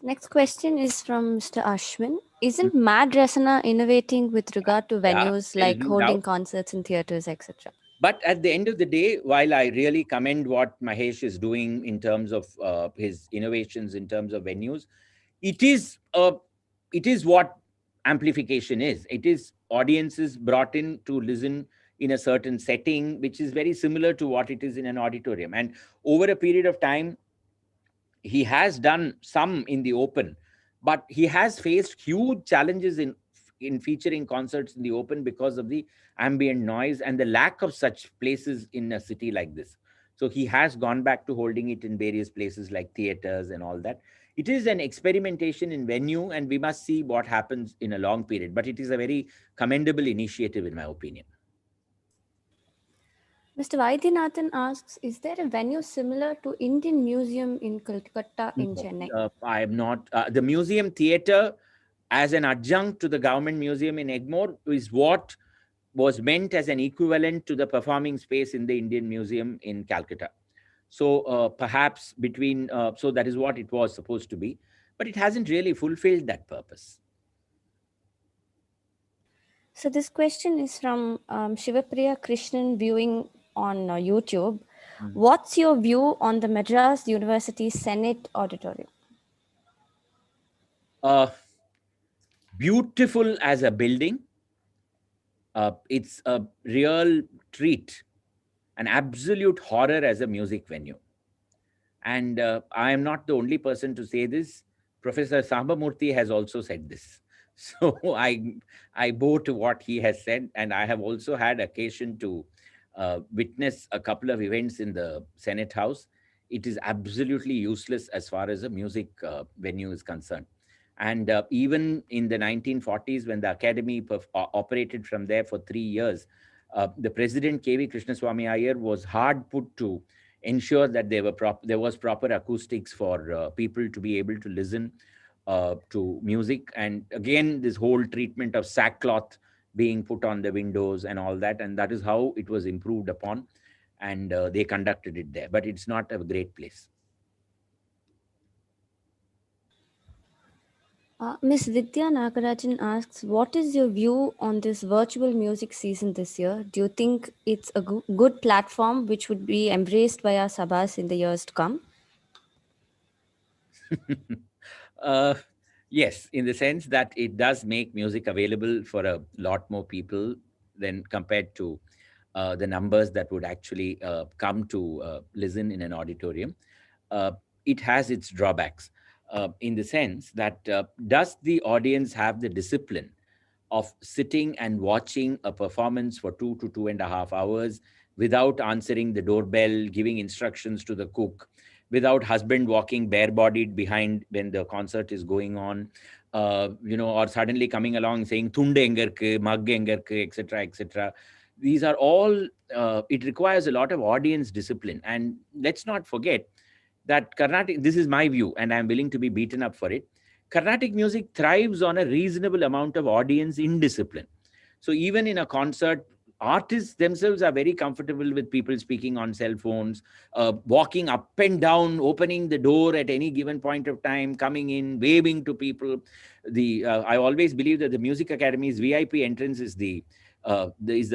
Next question is from Mr. Ashwin. Isn't MADRAS innovating with regard to venues there is like no holding doubt. concerts in theaters, etc.? But at the end of the day, while I really commend what Mahesh is doing in terms of his innovations in terms of venues, it is what amplification is. It is audiences brought in to listen in a certain setting, which is very similar to what it is in an auditorium. And over a period of time, he has done some in the open, but he has faced huge challenges in featuring concerts in the open because of the ambient noise and the lack of such places in a city like this. So he has gone back to holding it in various places like theaters and all that. It is an experimentation in venue, and we must see what happens in a long period. But it is a very commendable initiative, in my opinion. Mr. Vaidyanathan asks, is there a venue similar to Indian Museum in Kolkata in Chennai? I am not. The museum theatre as an adjunct to the government museum in Egmore is what was meant as an equivalent to the performing space in the Indian Museum in Calcutta. So perhaps so that is what it was supposed to be, but it hasn't really fulfilled that purpose. So this question is from Shivapriya Krishnan viewing on YouTube. What's your view on the Madras University Senate Auditorium? Beautiful as a building. It's a real treat, an absolute horror as a music venue. And I am not the only person to say this. Professor Sambamurthy has also said this. So I bow to what he has said. And I have also had occasion to witness a couple of events in the Senate House. It is absolutely useless as far as a music venue is concerned. And even in the 1940s, when the Academy operated from there for 3 years, the president, K.V. Krishnaswamy Iyer, was hard put to ensure that there was proper acoustics for people to be able to listen to music. And again, this whole treatment of sackcloth being put on the windows and all that. And that is how it was improved upon. And they conducted it there. But it's not a great place. Ms. Vidya Nagarajan asks, what is your view on this virtual music season this year? Do you think it's a good platform which would be embraced by our Sabhas in the years to come? Yes, in the sense that it does make music available for a lot more people than compared to the numbers that would actually come to listen in an auditorium. It has its drawbacks. In the sense that does the audience have the discipline of sitting and watching a performance for 2 to 2.5 hours without answering the doorbell, giving instructions to the cook, without husband walking bare-bodied behind when the concert is going on, or suddenly coming along saying "Thunde engarku, mag engarku," etc., etc. These are all. It requires a lot of audience discipline, and let's not forget that Carnatic, this is my view, and I'm willing to be beaten up for it. Carnatic music thrives on a reasonable amount of audience indiscipline. So even in a concert, artists themselves are very comfortable with people speaking on cell phones, walking up and down, opening the door at any given point of time, coming in, waving to people. I always believe that the Music Academy's VIP entrance is the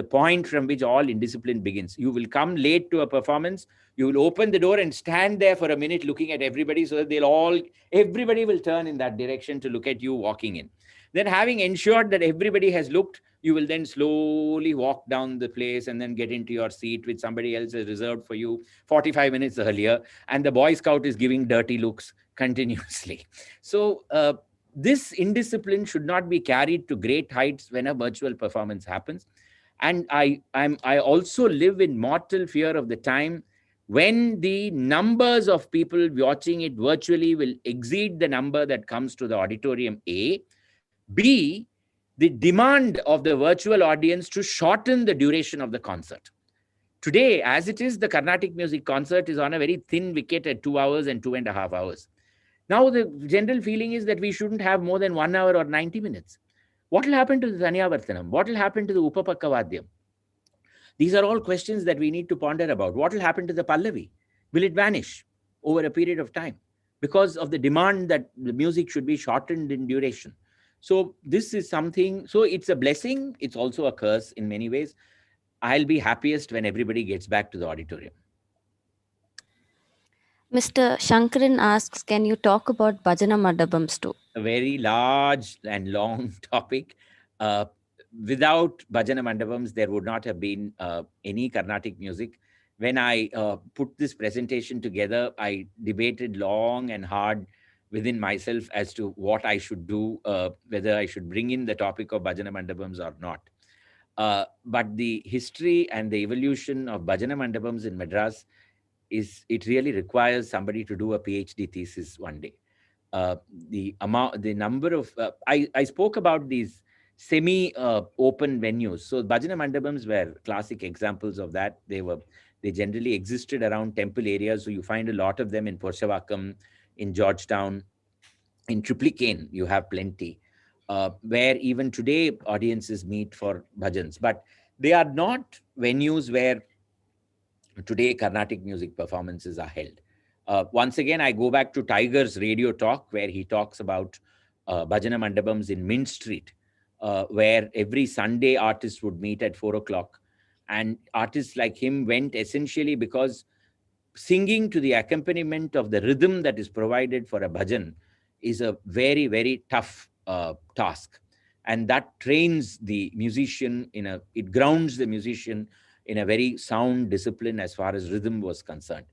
point from which all indiscipline begins. You will come late to a performance, you will open the door and stand there for a minute looking at everybody so that everybody will turn in that direction to look at you walking in. Then having ensured that everybody has looked, You will then slowly walk down the place and then get into your seat, which somebody else has reserved for you 45 minutes earlier. And the Boy Scout is giving dirty looks continuously. So this indiscipline should not be carried to great heights when a virtual performance happens. And I also live in mortal fear of the time when the numbers of people watching it virtually will exceed the number that comes to the auditorium. A. B, the demand of the virtual audience to shorten the duration of the concert. Today, as it is, the Carnatic music concert is on a very thin wicket at 2 hours and 2.5 hours. Now, the general feeling is that we shouldn't have more than 1 hour or 90 minutes. What will happen to the Tanyavartanam? What will happen to the Upapakavadyam? These are all questions that we need to ponder about. What will happen to the Pallavi? Will it vanish over a period of time because of the demand that the music should be shortened in duration? So this is something, so it's a blessing. It's also a curse in many ways. I'll be happiest when everybody gets back to the auditorium. Mr. Shankaran asks, can you talk about Bhajana Mandapams too? A very large and long topic. Without Bhajana Mandapams, there would not have been any Carnatic music. When I put this presentation together, I debated long and hard within myself as to what I should do, whether I should bring in the topic of Bhajana Mandapams or not. But the history and the evolution of Bhajana Mandapams in Madras it really requires somebody to do a PhD thesis one day. The number of, I spoke about these semi-open venues. So Bhajana Mandapams were classic examples of that. They generally existed around temple areas. So you find a lot of them in Porshavakkam, in Georgetown, in Triplicane, you have plenty, where even today audiences meet for bhajans. But they are not venues where today Carnatic music performances are held. Once again, I go back to Tiger's radio talk, where he talks about Bhajana Mandapams in Mint Street, where every Sunday artists would meet at 4 o'clock. And artists like him went essentially because singing to the accompaniment of the rhythm that is provided for a bhajan is a very, very tough task. And that trains the musician it grounds the musician in a very sound discipline as far as rhythm was concerned.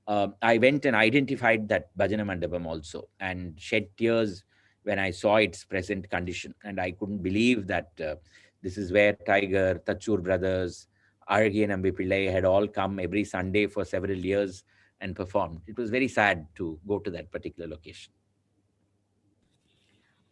I went and identified that Bhajana Mandapam also and shed tears when I saw its present condition. And I couldn't believe that this is where Tiger, Tachur brothers, R.G. Nambi Pillai had all come every Sunday for several years and performed. It was very sad to go to that particular location.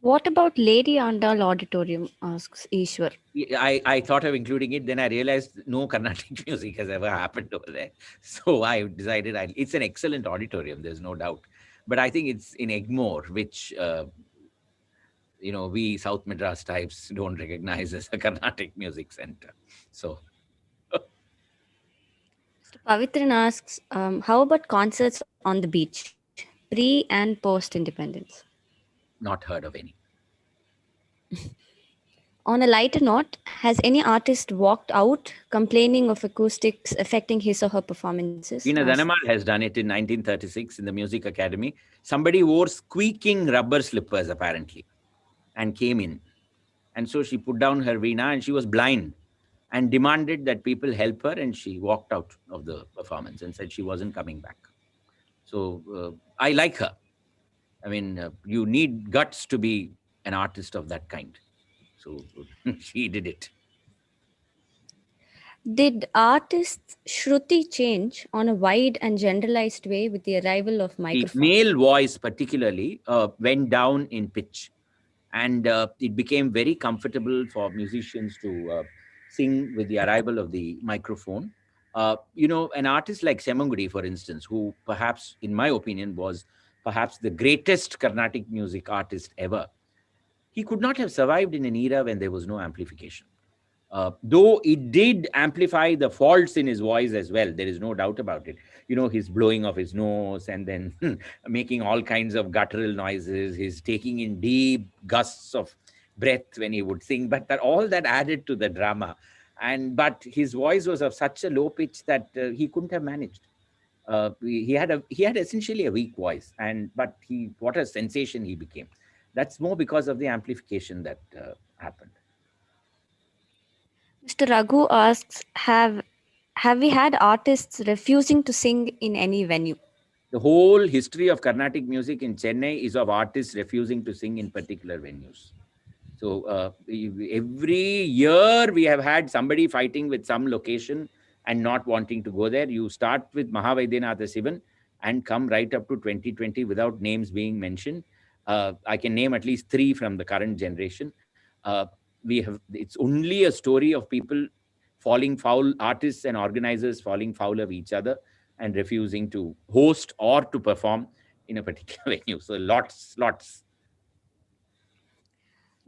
What about Lady Andal Auditorium, asks Ishwar. I thought of including it, then I realized no Carnatic music has ever happened over there. So I decided it's an excellent auditorium, there's no doubt. But I think it's in Egmore, which, we South Madras types don't recognize as a Carnatic music center. So. Pavitran asks, how about concerts on the beach, pre and post independence? Not heard of any. On a lighter note, has any artist walked out complaining of acoustics affecting his or her performances? Veena Dhanamal has done it in 1936 in the Music Academy. Somebody wore squeaking rubber slippers apparently and came in. And so she put down her veena and she was blind and demanded that people help her, and she walked out of the performance and said she wasn't coming back. So I like her. I mean, you need guts to be an artist of that kind. So she did it. Did artist Shruti change on a wide and generalized way with the arrival of microphone? The male voice particularly went down in pitch, and it became very comfortable for musicians to sing with the arrival of the microphone. An artist like Semangudi, for instance, who perhaps, in my opinion, was perhaps the greatest Carnatic music artist ever, he could not have survived in an era when there was no amplification. Though it did amplify the faults in his voice as well, there is no doubt about it. His blowing of his nose and then making all kinds of guttural noises, his taking in deep gusts of breath when he would sing, but all that added to the drama. But his voice was of such a low pitch that he couldn't have managed. He had essentially a weak voice, but what a sensation he became. That's more because of the amplification that happened. Mr. Raghu asks, have we had artists refusing to sing in any venue? The whole history of Carnatic music in Chennai is of artists refusing to sing in particular venues. So every year we have had somebody fighting with some location and not wanting to go there. You start with Mahavaidyanath Sivan and come right up to 2020 without names being mentioned. I can name at least 3 from the current generation. It's only a story of people falling foul, artists and organizers falling foul of each other and refusing to host or to perform in a particular venue. So lots.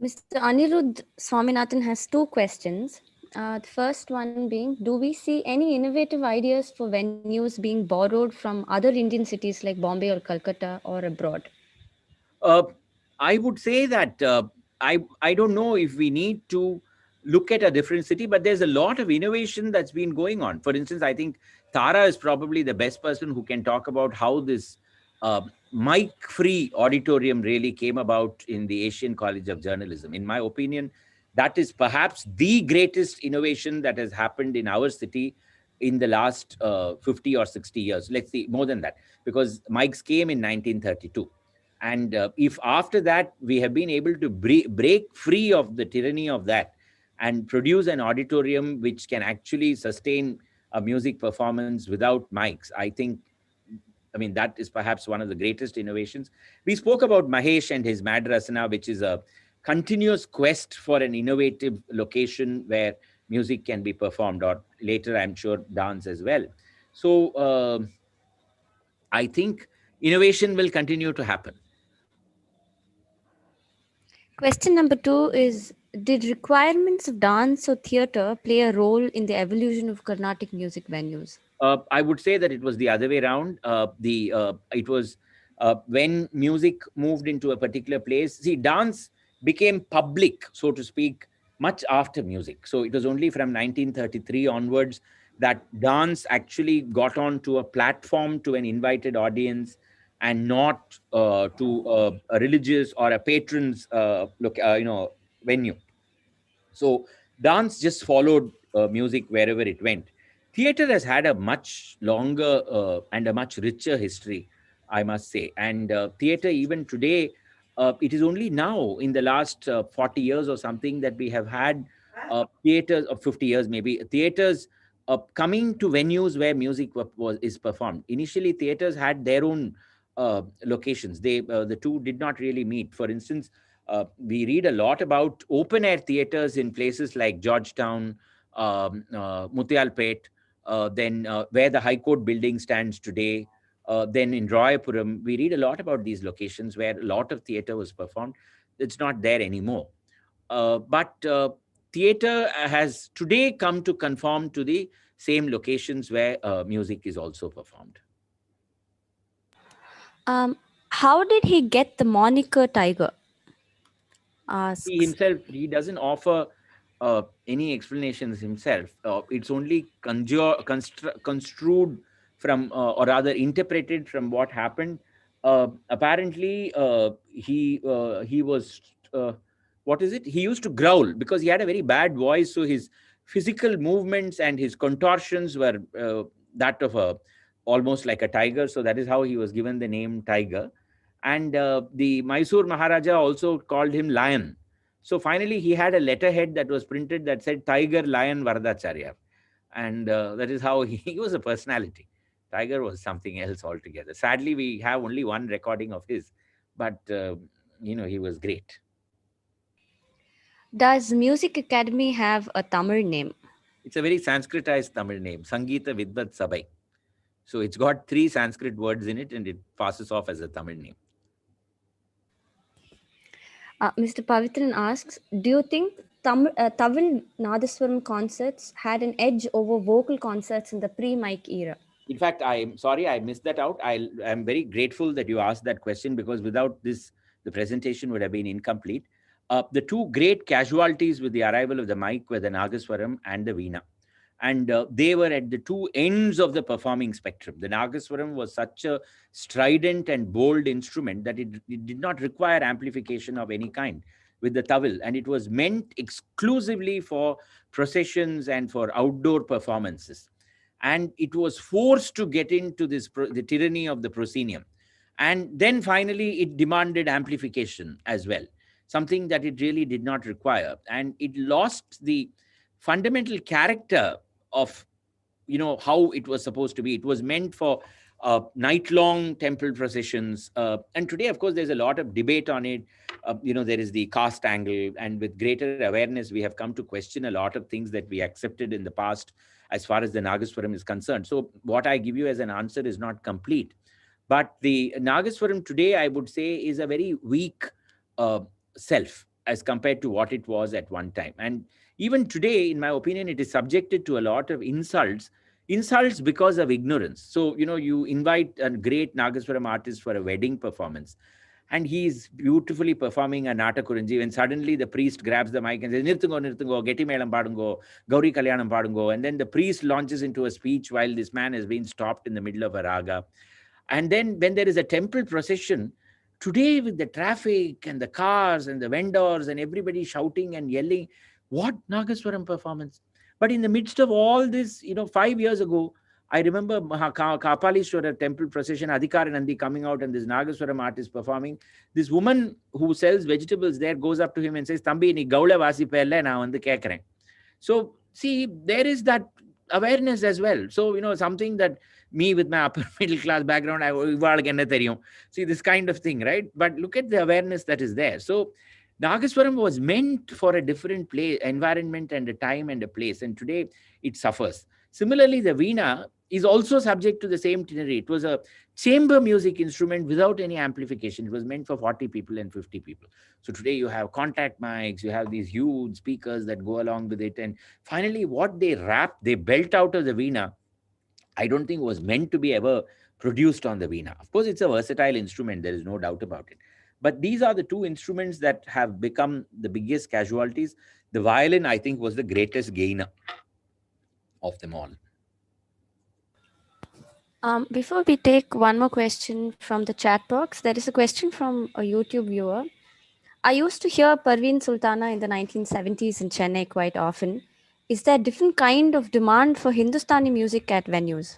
Mr. Anirudh Swaminathan has 2 questions. The first one being, do we see any innovative ideas for venues being borrowed from other Indian cities like Bombay or Calcutta or abroad? Uh, I would say that I don't know if we need to look at a different city, but there's a lot of innovation that's been going on. For instance, I think Tara is probably the best person who can talk about how this mic-free auditorium really came about in the Asian College of Journalism. In my opinion, that is perhaps the greatest innovation that has happened in our city in the last 50 or 60 years. Let's see, more than that, because mics came in 1932. And if after that we have been able to break free of the tyranny of that and produce an auditorium which can actually sustain a music performance without mics, I mean, that is perhaps one of the greatest innovations. We spoke about Mahesh and his Madrasana, which is a continuous quest for an innovative location where music can be performed, or later, I'm sure, dance as well. So I think innovation will continue to happen. Question number 2 is, did requirements of dance or theatre play a role in the evolution of Carnatic music venues? I would say that it was the other way around. It was when music moved into a particular place. See, dance became public, so to speak, much after music. So it was only from 1933 onwards that dance actually got onto a platform to an invited audience, and not to a religious or a patron's venue. So dance just followed music wherever it went. Theater has had a much longer and a much richer history, I must say. And theater, even today, it is only now in the last 40 years or something that we have had theaters, of 50 years maybe, theaters coming to venues where music is performed. Initially, theaters had their own locations. The two did not really meet. For instance, we read a lot about open air theaters in places like Georgetown, Mutialpet, then where the High Court building stands today. Then in Royapuram, we read a lot about these locations where a lot of theater was performed. It's not there anymore. But theater has today come to conform to the same locations where music is also performed. How did he get the moniker Tiger? Asks. He himself, he doesn't offer any explanations himself. It's only construed from, or rather interpreted from what happened. Apparently, he was, what is it? He used to growl because he had a very bad voice. So his physical movements and his contortions were that of a almost like a tiger. So that is how he was given the name Tiger. And the Mysore Maharaja also called him Lion. So finally, he had a letterhead that was printed that said Tiger Lion Varadacharya. And that is how he was a personality. Tiger was something else altogether. Sadly, we have only one recording of his, but he was great. Does Music Academy have a Tamil name? It's a very Sanskritized Tamil name, Sangeeta Vidvat Sabai. So it's got 3 Sanskrit words in it, and it passes off as a Tamil name. Mr. Pavitran asks, do you think Tamil Nadaswaram concerts had an edge over vocal concerts in the pre-mic era? In fact, I'm sorry I missed that out. I'm very grateful that you asked that question, because without this, the presentation would have been incomplete. The 2 great casualties with the arrival of the mic were the Nagaswaram and the Veena. And they were at the 2 ends of the performing spectrum. The Nagaswaram was such a strident and bold instrument that it did not require amplification of any kind. with the towel, and it was meant exclusively for processions and for outdoor performances. And it was forced to get into the tyranny of the proscenium. And then finally, it demanded amplification as well, something that it really did not require. And it lost the fundamental character of, how it was supposed to be. It was meant for night-long temple processions. And today, of course, there's a lot of debate on it. There is the caste angle, and with greater awareness, we have come to question a lot of things that we accepted in the past as far as the Nagaswaram is concerned. So what I give you as an answer is not complete. But the Nagaswaram today, I would say, is a very weak self as compared to what it was at one time. And even today, in my opinion, it is subjected to a lot of insults because of ignorance. So, you invite a great Nagaswaram artist for a wedding performance, and he's beautifully performing a Natakurunji, when suddenly the priest grabs the mic and says, Nirthungo, Nirthungo, Geti Melam Padungo, Gauri Kalyanam Padungo. And then the priest launches into a speech while this man has been stopped in the middle of a raga. And then when there is a temple procession, today with the traffic and the cars and the vendors and everybody shouting and yelling, what Nagaswaram performance? But in the midst of all this, 5 years ago, I remember Kapalishwara temple procession, Adhikara Nandi coming out and this Nagaswaram artist performing. This woman who sells vegetables there goes up to him and says, Thambi, ni gaula vasi perla na vandu kekren. So, see, there is that awareness as well. So, something that me with my upper middle class background, see, this kind of thing, right? But look at the awareness that is there. So, Nagaswaram was meant for a different environment and a time and a place. And today it suffers. Similarly, the Veena is also subject to the same tyranny. It was a chamber music instrument without any amplification. It was meant for 40 people and 50 people. So today you have contact mics, you have these huge speakers that go along with it. And finally, what they belt out of the Veena, I don't think was meant to be ever produced on the Veena. Of course, it's a versatile instrument. There is no doubt about it. But these are the two instruments that have become the biggest casualties. The violin, I think, was the greatest gainer of them all. Before we take one more question from the chat box, there is a question from a YouTube viewer. I used to hear Parveen Sultana in the 1970s in Chennai quite often. Is there a different kind of demand for Hindustani music at venues?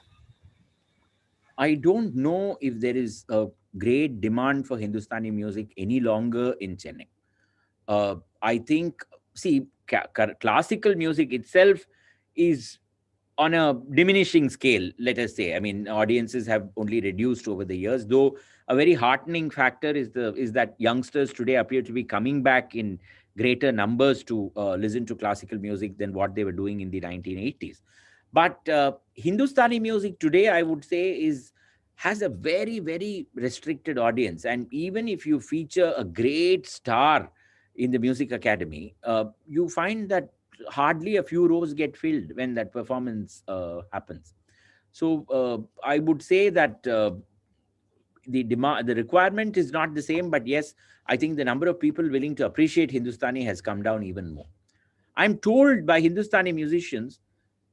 I don't know if there is a great demand for Hindustani music any longer in Chennai. I think, classical music itself is on a diminishing scale, let us say. I mean, audiences have only reduced over the years, though a very heartening factor is that youngsters today appear to be coming back in greater numbers to listen to classical music than what they were doing in the 1980s. But Hindustani music today, I would say, has a very, very restricted audience. And even if you feature a great star in the Music Academy, you find that hardly a few rows get filled when that performance happens. So I would say that the requirement is not the same, but yes, I think the number of people willing to appreciate Hindustani has come down even more. I'm told by Hindustani musicians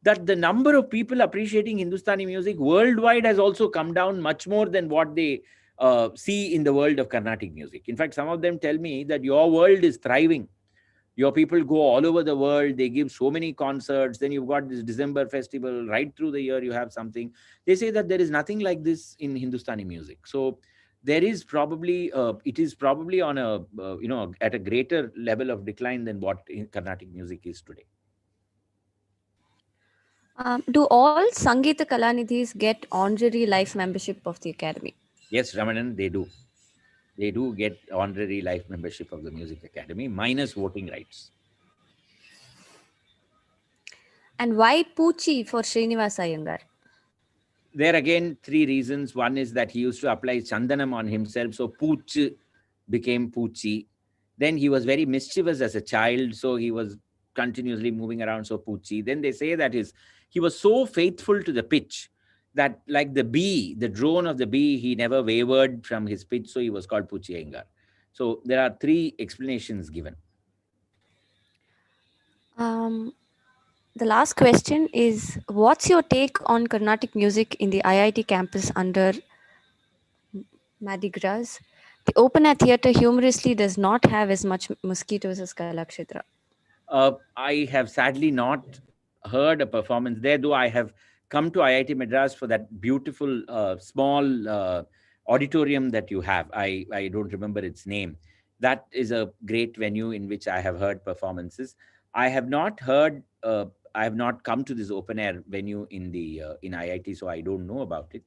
that the number of people appreciating Hindustani music worldwide has also come down much more than what they see in the world of Carnatic music. In fact, some of them tell me that your world is thriving. Your people go all over the world. They give so many concerts. Then you've got this December festival. Right through the year, you have something. They say that there is nothing like this in Hindustani music. So there is probably, it is probably on a, at a greater level of decline than what Carnatic music is today. Do all Sangeeta Kalanidhis get honorary life membership of the Academy? Yes, Ramanan, they do. They do get honorary life membership of the Music Academy, minus voting rights. And why Poochi for Srinivas Iyengar? There again, three reasons. One is that he used to apply Chandanam on himself, so Pooch became Poochi. Then he was very mischievous as a child, so he was continuously moving around, so Poochi. Then they say that he was so faithful to the pitch that, like the bee, the drone of the bee, he never wavered from his pitch, so he was called Poochi Iyengar. So there are three explanations given. The last question is, what's your take on Carnatic music in the IIT campus under MADRAS? The open air theatre humorously does not have as much mosquitoes as Kalakshetra. I have sadly not heard a performance there, though I have come to IIT Madras for that beautiful small auditorium that you have. I don't remember its name. That is a great venue in which I have heard performances. I have not heard. I have not come to this open air venue in IIT, so I don't know about it.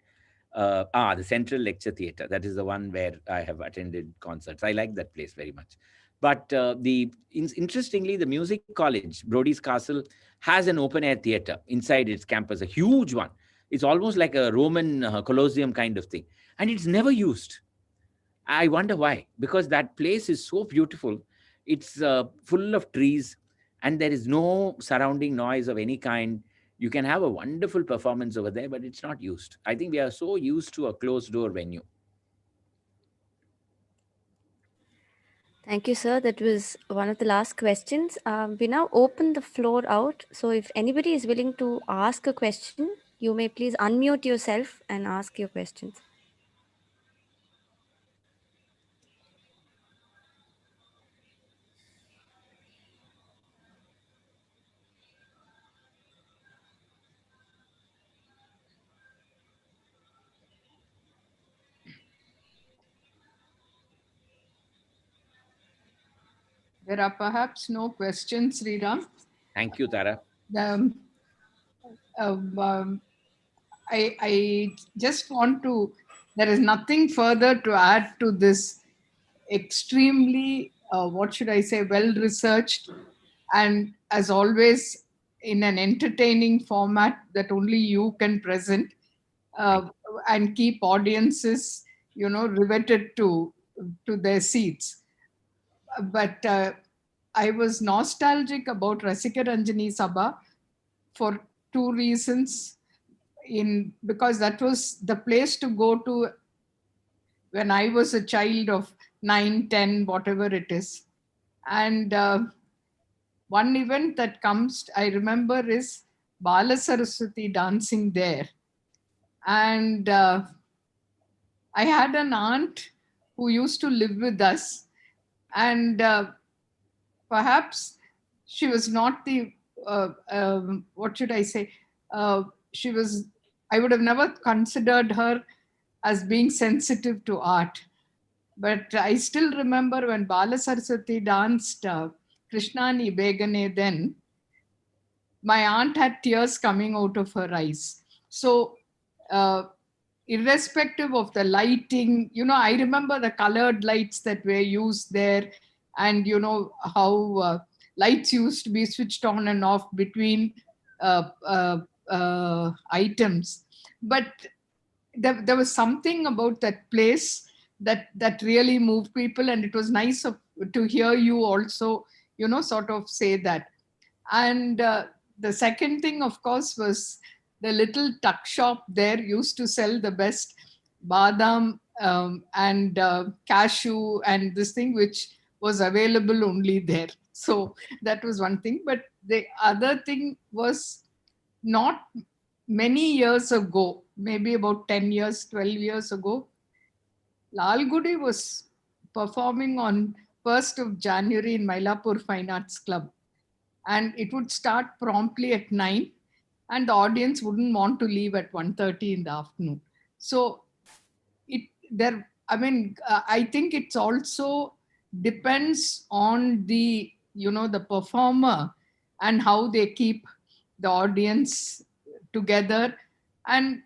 The Central Lecture Theatre. That is the one where I have attended concerts. I like that place very much. But interestingly, the music college, Brodie's Castle, has an open air theatre inside its campus, a huge one. It's almost like a Roman Colosseum kind of thing. And it's never used. I wonder why. Because that place is so beautiful. It's full of trees and there is no surrounding noise of any kind. You can have a wonderful performance over there, but it's not used. I think we are so used to a closed door venue. Thank you, sir. That was one of the last questions. We now open the floor out. So if anybody is willing to ask a question, you may please unmute yourself and ask your questions. There are perhaps no questions, Sriram. Thank you, Tara. I just want to, there is nothing further to add to this extremely, what should I say, well-researched and as always in an entertaining format that only you can present and keep audiences, riveted to their seats. But I was nostalgic about Rasika Ranjani Sabha for two reasons. Because that was the place to go to when I was a child of 9, 10, whatever it is. And one event that I remember is Bala Saraswati dancing there. And I had an aunt who used to live with us. And perhaps she was not the, what should I say, I would have never considered her as being sensitive to art. But I still remember when Bala Saraswati danced Krishnani Begane then, my aunt had tears coming out of her eyes. So irrespective of the lighting, I remember the colored lights that were used there and how lights used to be switched on and off between items. But there was something about that place that really moved people, and it was nice to hear you also, sort of say that. And the second thing, of course, was the little tuck shop there used to sell the best badam and cashew and this thing, which was available only there. So that was one thing. But the other thing was, not many years ago, maybe about 10 years, 12 years ago, Lal Gudi was performing on 1st of January in Mylapore Fine Arts Club. And it would start promptly at 9 and the audience wouldn't want to leave at 1:30 in the afternoon. So I think it's also depends on the, the performer and how they keep the audience together. And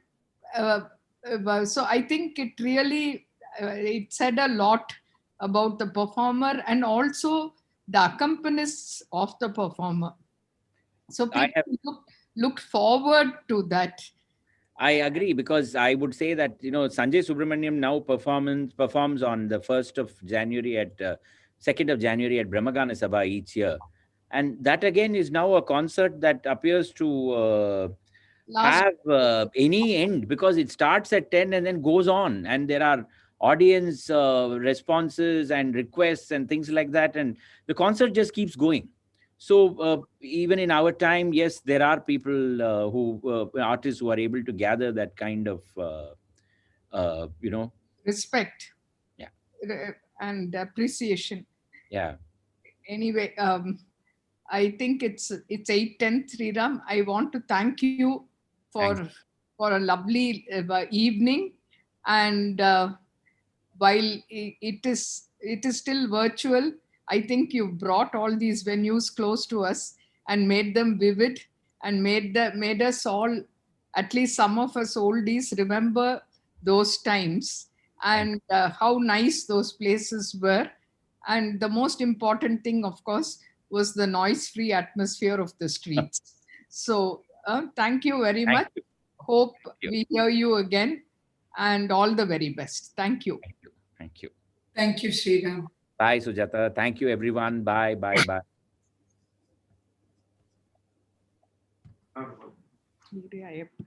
so I think it really, it said a lot about the performer and also the accompanists of the performer. So people looked forward to that. I agree, because I would say that, Sanjay Subramaniam now performs on the 1st of January at 2nd of January at Brahmagana Sabha each year. And that again is now a concert that appears to have any end, because it starts at 10 and then goes on. And there are audience responses and requests and things like that. And the concert just keeps going. So even in our time, yes, there are people artists who are able to gather that kind of, respect. Yeah. and appreciation. Yeah. Anyway, I think it's 8:10, Sriram. I want to thank you for Thanks. for a lovely evening, and while it is still virtual, I think you brought all these venues close to us and made them vivid, and made us all, at least some of us oldies, remember those times, and how nice those places were. And the most important thing, of course, was the noise-free atmosphere of the streets. So thank you very Thank much. you. Hope you. we hear you again, and all the very best. Thank you. Thank you. Thank you. Thank you, Sriram. Bye, Sujata. Thank you, everyone. Bye, bye, bye. Ayappa.